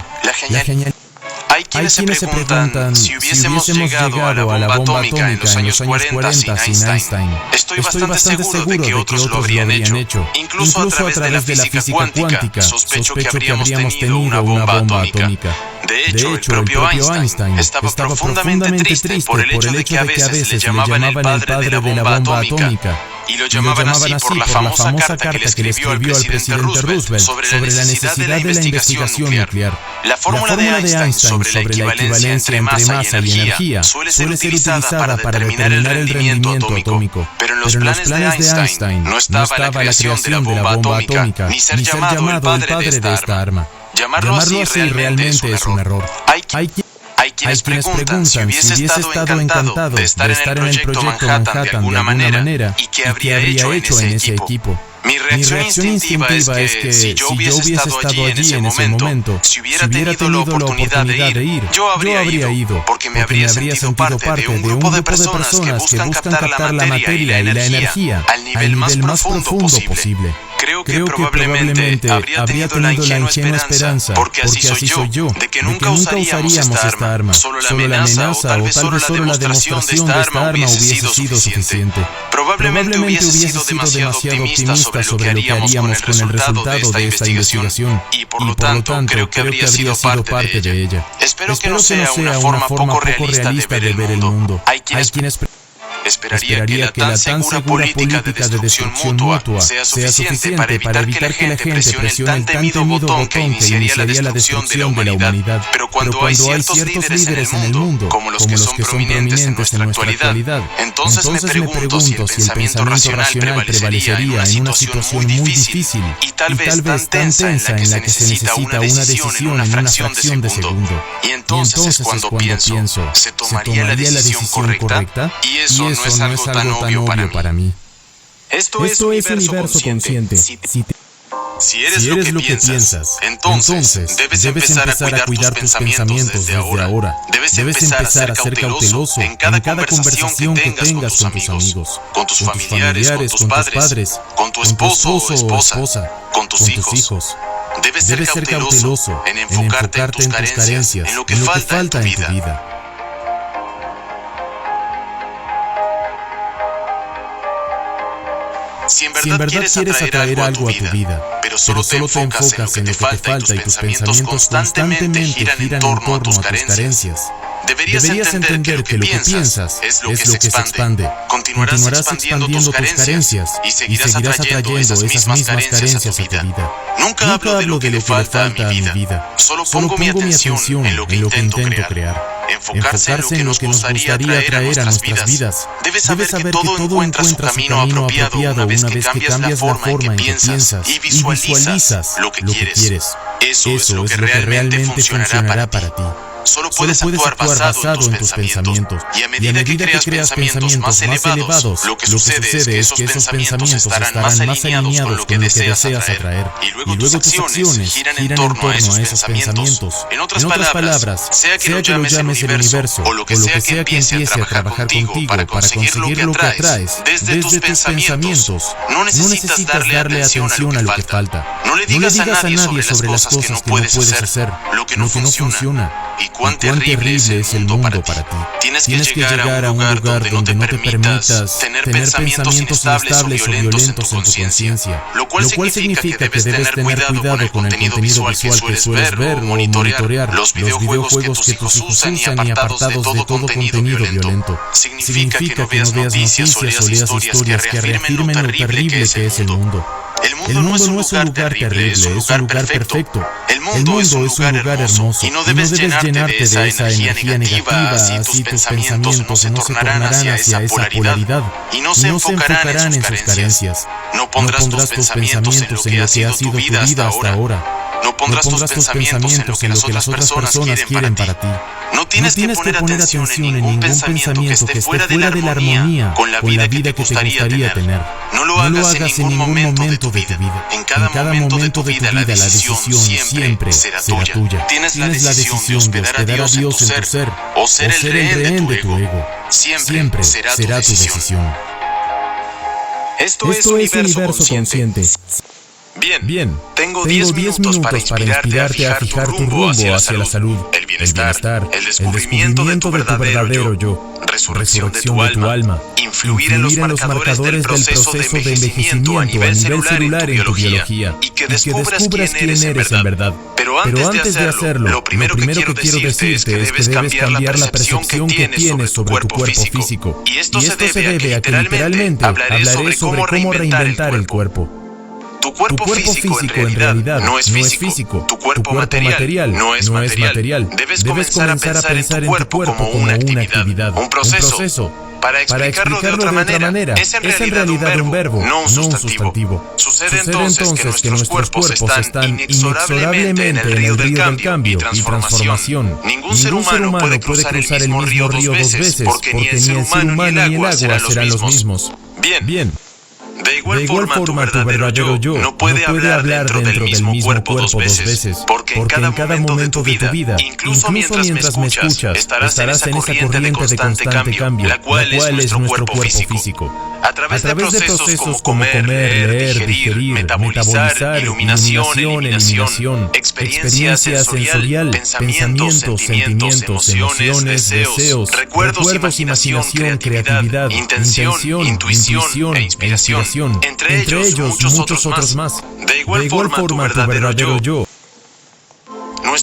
Hay quienes se preguntan si hubiésemos llegado a la bomba atómica en los años 40 sin Einstein. Estoy bastante seguro de que otros lo habrían hecho. Incluso a través de la física cuántica, sospecho que habríamos tenido una bomba atómica. De hecho, el propio Einstein estaba profundamente triste por el hecho de que a veces le llamaban el padre de la bomba atómica. Y lo llamaban así por la famosa carta que le escribió al presidente Roosevelt sobre la necesidad de la investigación nuclear. La fórmula de Einstein sobre la equivalencia entre masa y energía suele ser utilizada para determinar el rendimiento atómico. Pero en los planes de Einstein no estaba la creación de la bomba atómica, ni ser llamado el padre de esta arma. Llamarlo así realmente es un error. Hay quienes preguntan si hubiese estado encantado de estar en el proyecto Manhattan de alguna manera y qué habría hecho en ese equipo. Mi reacción instintiva es que si yo hubiese estado allí en ese momento, si hubiera tenido la oportunidad de ir, yo habría ido, porque me habría sentido parte de un grupo de personas que buscan captar la materia y la energía al nivel más profundo posible. Creo que probablemente habría tenido la ingenua esperanza, porque así soy yo, de que nunca usaríamos esta arma. Solo la amenaza o tal vez solo la demostración de esta arma hubiese sido suficiente. Probablemente hubiese sido demasiado optimista sobre lo que haríamos con el resultado de esta investigación, y por lo tanto creo que habría sido parte de ella. Espero que no sea una forma poco realista de ver el mundo. Hay quienes esperaría que la tan segura política de destrucción mutua sea suficiente para evitar que la gente presione el tan temido botón que iniciaría la destrucción de la humanidad. Pero cuando hay ciertos líderes en el mundo, como los que son prominentes en nuestra actualidad, entonces me pregunto si el pensamiento racional prevalecería en una situación muy difícil y tal vez tan tensa en la que se necesita una decisión en una fracción de segundo. Y entonces es cuando pienso, ¿se tomaría la decisión correcta? Y eso no es algo tan obvio para mí. Esto es universo consciente. Si eres lo que piensas, entonces debes empezar a cuidar tus pensamientos desde ahora. Debes empezar a ser cauteloso en cada conversación que tengas con tus amigos, con tus familiares, con tus padres, con tu esposo o esposa, con tus hijos. Debes ser cauteloso en enfocarte en tus carencias, en lo que falta en tu vida. Si en verdad quieres atraer algo a tu vida, pero solo te enfocas en lo que te falta y tus pensamientos constantemente giran en torno a tus carencias, deberías entender que lo que piensas es lo que se expande. Continuarás expandiendo tus carencias y seguirás atrayendo esas mismas carencias a tu vida. Nunca hablo de lo que le falta a mi vida. Solo pongo mi atención en lo que intento crear. Enfocarse en lo que nos gustaría traer a nuestras vidas. Debes saber que todo encuentra su camino apropiado una vez que cambias la forma en que piensas y visualizas lo que quieres. Eso es lo que realmente funcionará para ti. Solo puedes actuar basado en tus pensamientos. Y a medida que creas pensamientos más elevados, lo que sucede es que esos pensamientos estarán más alineados con lo que deseas atraer. Y luego tus acciones giran en torno a esos pensamientos. En otras palabras, sea que lo llames el universo o lo que sea que empiece a trabajar contigo para conseguir lo que atraes desde tus pensamientos, no necesitas darle atención a lo que falta. No le digas a nadie sobre las cosas que no puedes hacer, lo que no funciona. Y cuán terrible es el mundo para ti. Tienes que llegar a un lugar donde no te permitas tener pensamientos inestables o violentos en tu conciencia. Lo cual significa que debes tener cuidado con el contenido visual que sueles ver o monitorear. Los videojuegos que tus hijos usan y apartados de todo contenido violento. Significa que no veas noticias o leas historias que reafirmen lo terrible que es el mundo. El mundo no es un lugar terrible, es un lugar perfecto. El mundo es un lugar hermoso y no debes llenarte de esa energía negativa, así tus pensamientos no se tornarán hacia esa polaridad y no se enfocarán en sus carencias. No pondrás tus pensamientos en lo que ha sido tu vida hasta ahora. No pondrás tus pensamientos en lo que las otras personas quieren para ti. No tienes que poner atención en ningún pensamiento que esté fuera de la armonía con la vida que te gustaría tener. No lo hagas en ningún momento de tu vida. En cada momento de tu vida la decisión siempre será tuya. Tienes la decisión de hospedar a Dios en tu ser o ser el rehén de tu ego. Siempre será tu decisión. Esto es Universo Consciente. Bien, tengo 10 minutos para inspirarte a fijar tu rumbo hacia la salud, el bienestar, el descubrimiento de tu verdadero yo, resurrección de tu alma, influir en los marcadores del proceso de envejecimiento a nivel celular en tu biología y que descubras quién eres en verdad. Pero antes de hacerlo, lo primero que quiero decirte es que debes cambiar la percepción que tienes sobre tu cuerpo físico. Y esto se debe a que literalmente hablaré sobre cómo reinventar el cuerpo. Tu cuerpo físico en realidad no es físico. Tu cuerpo material no es material. Debes comenzar a pensar en tu cuerpo como una actividad, un proceso. Para explicarlo de otra manera, es en realidad un verbo, no un sustantivo. Sucede entonces que nuestros cuerpos están inexorablemente en el río del cambio y transformación. Ningún ser humano puede cruzar el mismo río dos veces, porque ni el ser humano ni el agua serán los mismos. Bien. De igual forma, tu verdadero yo no puede hablar dentro del mismo cuerpo dos veces, porque en cada momento de tu vida, incluso mientras me escuchas, estarás en esa corriente de constante cambio, la cual es nuestro cuerpo físico. A través de procesos como comer, leer, digerir, metabolizar, iluminación, eliminación, experiencia sensorial, pensamientos, sentimientos, emociones, deseos, recuerdos, imaginación, creatividad, intención, intuición e inspiración. Entre ellos muchos otros más. De igual forma, tu verdadero yo.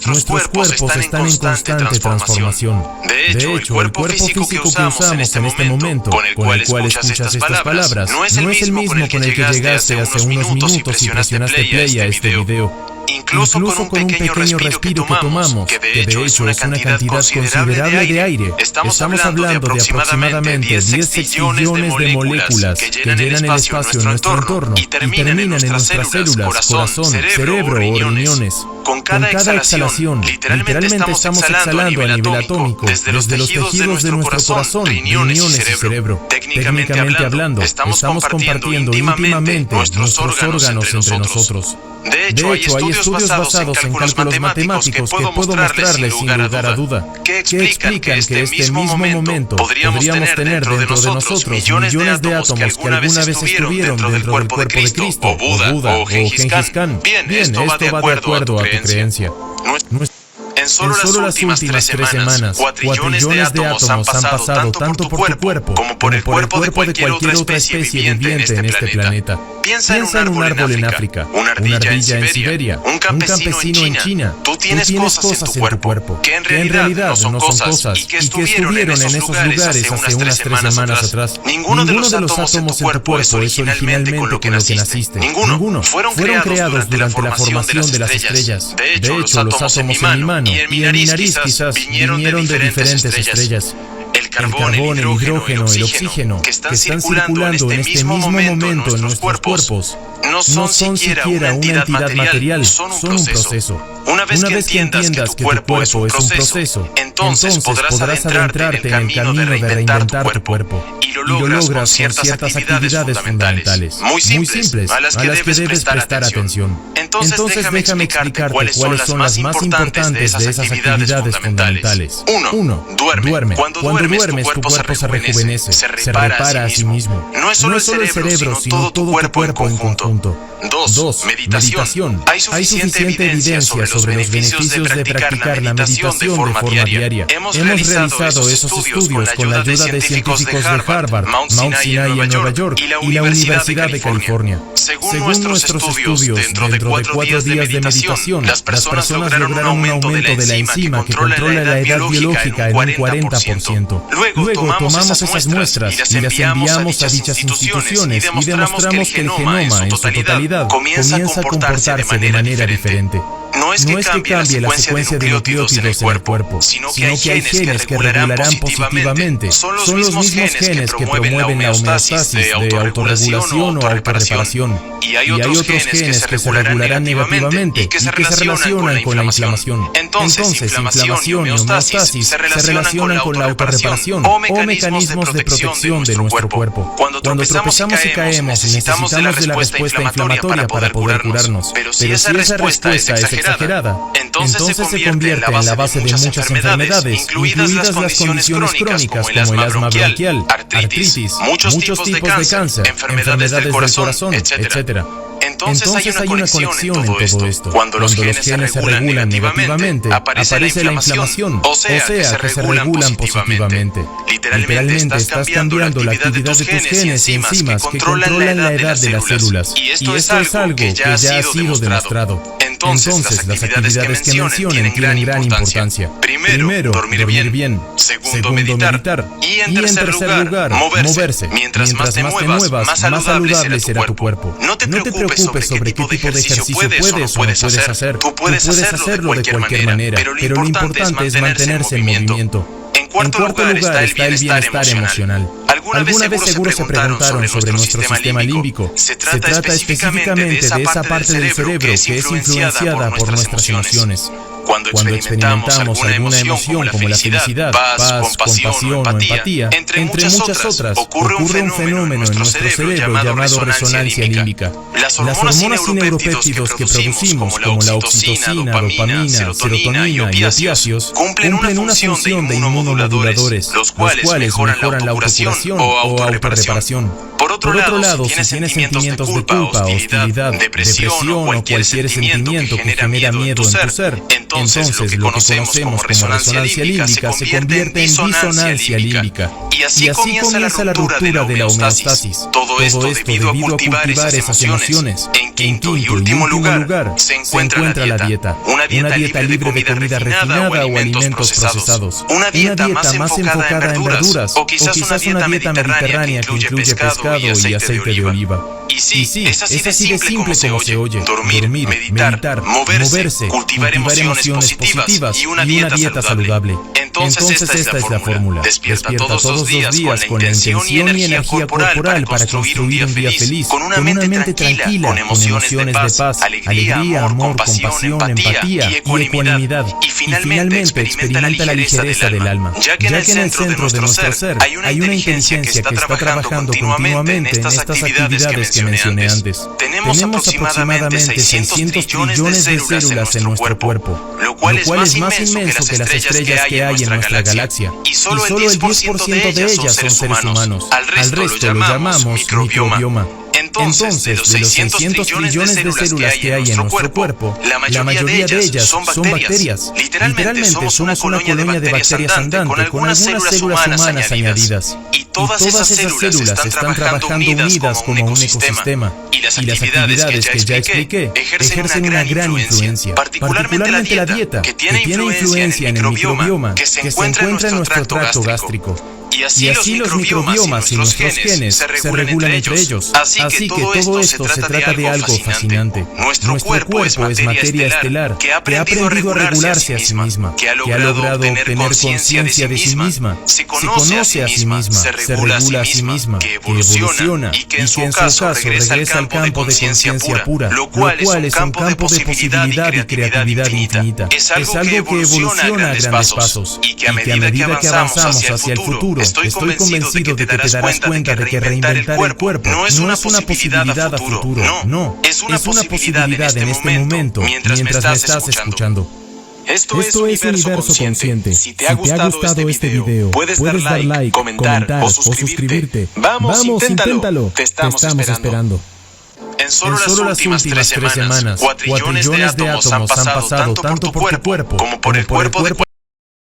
Nuestros cuerpos están en constante transformación. De hecho, el cuerpo físico que usamos en este momento, con el cual escuchas estas palabras, no es el mismo con el que llegaste hace unos minutos y presionaste play a este video. Incluso con un pequeño respiro que tomamos, que de hecho es una cantidad considerable de aire, estamos hablando de aproximadamente 10 sextillones de moléculas que llenan el espacio en nuestro entorno y terminan en nuestras células, corazón, cerebro o riñones. Con cada exhalación, literalmente estamos exhalando a nivel atómico desde los tejidos de nuestro corazón, riñones y cerebro. Técnicamente hablando, estamos compartiendo íntimamente nuestros órganos entre nosotros. De hecho, hay estudios basados en cálculos matemáticos que puedo mostrarles sin lugar a duda, que explican que este mismo momento podríamos tener dentro de nosotros millones de átomos que alguna vez estuvieron dentro del cuerpo de Cristo, o Buda, o Gengis Khan. Bien, esto va de acuerdo a tu creencia. En solo las últimas 3 semanas, 4 trillones de átomos han pasado tanto por tu cuerpo como por el cuerpo de cualquier otra especie viviente en este planeta. Piensa en un árbol en África, una ardilla en Siberia, un campesino en China. Tú tienes cosas en tu cuerpo que en realidad no son cosas y que estuvieron en esos lugares hace unas 3 semanas atrás. Ninguno de los átomos en tu cuerpo es originalmente con lo que naciste. Ninguno. Fueron creados durante la formación de las estrellas. De hecho, los átomos en mi mano y en mi nariz quizás vinieron de diferentes estrellas. el carbón, el hidrógeno, el oxígeno, que están circulando en este mismo momento en nuestros cuerpos, no son siquiera una entidad material, son un proceso. Una vez que entiendas que tu cuerpo es un proceso, entonces podrás adentrarte en el camino de reinventar tu cuerpo. Y lo logras con ciertas actividades fundamentales, muy simples, a las que debes prestar atención. Entonces déjame explicarte cuáles son las más importantes de esas actividades fundamentales. 1. Duerme. Cuando duermes, tu cuerpo se rejuvenece, se repara a sí mismo. No es solo el cerebro, sino todo tu cuerpo en conjunto. 2. Meditación. Hay suficiente evidencia sobre los beneficios de practicar la meditación de forma diaria. Hemos realizado esos estudios con la ayuda de científicos de Harvard, Mount Sinai en Nueva York y la Universidad de California. Según nuestros estudios, dentro de 4 días de meditación, las personas lograron un aumento de la enzima que controla la edad biológica en un 40%. Luego tomamos esas muestras y las enviamos a dichas instituciones y demostramos que el genoma en su totalidad comienza a comportarse de manera diferente. No es que cambie la secuencia de nucleótidos en el cuerpo, sino que hay genes que regularán positivamente. Son los mismos genes que promueven la homeostasis de autorregulación o autorreparación. Y hay otros genes que se regularán negativamente y que se relacionan con la inflamación. Entonces, inflamación y homeostasis se relacionan con la autorreparación o mecanismos de protección de nuestro cuerpo. Cuando tropezamos y caemos, necesitamos de la respuesta inflamatoria para poder curarnos. Pero si esa respuesta es exagerada, entonces se convierte en la base de muchas enfermedades, incluidas las condiciones crónicas como el asma bronquial, artritis, muchos tipos de cáncer, enfermedades del corazón, etc. Entonces hay una conexión en todo esto. Cuando los genes se regulan negativamente, aparece la inflamación, o sea que se regulan positivamente. Literalmente estás cambiando la actividad de tus genes y enzimas que controlan la edad de las células. Y esto es algo que ya ha sido demostrado. Entonces, las actividades que mencionen tienen gran importancia. Primero, dormir bien. Segundo, meditar. Y en tercer lugar, moverse. Mientras más te muevas, más saludable será tu cuerpo. No te preocupes sobre qué tipo de ejercicio puedes o no puedes hacer. Tú puedes hacerlo de cualquier manera, pero lo importante es mantenerse en movimiento. En cuarto lugar está el bienestar emocional. Alguna vez seguro se preguntaron sobre nuestro sistema límbico. Se trata específicamente de esa parte del cerebro que es influenciada por nuestras emociones. Cuando experimentamos alguna emoción como la felicidad, paz, compasión o empatía, entre muchas otras, ocurre un fenómeno en nuestro cerebro llamado resonancia límbica. Las hormonas y neuropéptidos que producimos, como la oxitocina, dopamina, serotonina y opiáceos, cumplen una función de inmunomoduladores, los cuales mejoran la autocuración o autorreparación. Por otro lado, si tienes sentimientos de culpa, hostilidad, depresión o cualquier sentimiento que genera miedo en tu ser, entonces lo que conocemos como resonancia límbica se convierte en disonancia límbica. Y así comienza la ruptura de la homeostasis. Todo esto debido a cultivar esas emociones. En quinto y último lugar se encuentra la dieta. Una dieta libre de comida refinada o alimentos procesados. Una dieta más enfocada en verduras. O quizás una dieta mediterránea que incluye pescado y aceite de oliva. Y sí, es así de simple como se oye. Dormir, meditar, moverse, cultivar emociones positivas y una dieta saludable. Entonces esta es la fórmula. Despierta todos los días con la intención y energía corporal para construir un día feliz, con una mente tranquila, con emociones de paz, alegría, amor, compasión, empatía y ecuanimidad. Y finalmente experimenta la ligereza del alma, ya que en el centro de nuestro ser hay una inteligencia que está trabajando continuamente en estas actividades que mencioné antes. Tenemos aproximadamente 600 trillones de células en nuestro cuerpo, lo cual es más inmenso que las estrellas que hay en nuestra galaxia. Y solo el 10% de ellas son seres humanos. Al resto lo llamamos microbioma. Entonces, de los 600 trillones de células que hay en nuestro cuerpo, la mayoría de ellas son bacterias. Literalmente somos una colonia de bacterias andante con algunas células humanas añadidas. Y todas esas células están trabajando unidas como un ecosistema. Y las actividades que ya expliqué ejercen una gran influencia, particularmente la dieta, que tiene influencia en el microbioma que se encuentra en nuestro tracto gástrico. Y así los microbiomas y nuestros genes se regulan entre ellos. Así Así que todo esto se trata de algo fascinante. Nuestro cuerpo es materia estelar que ha aprendido a regularse a sí misma, que ha logrado obtener conciencia de sí misma, se conoce a sí misma, se regula a sí misma, que evoluciona y que en su caso regresa al campo de conciencia pura, lo cual es un campo de posibilidad y creatividad infinita. Es algo que evoluciona a grandes pasos y que a medida que avanzamos hacia el futuro, estoy convencido de que te darás cuenta de que reinventar el cuerpo no es una posibilidad a futuro, no, es una posibilidad en este momento mientras me estás escuchando. Esto es Universo Consciente. Si te ha gustado este video, puedes dar like, comentar o suscribirte. Vamos, inténtalo. Te estamos esperando. En solo las últimas 3 semanas, cuatrillones de átomos han pasado tanto por tu cuerpo como por el cuerpo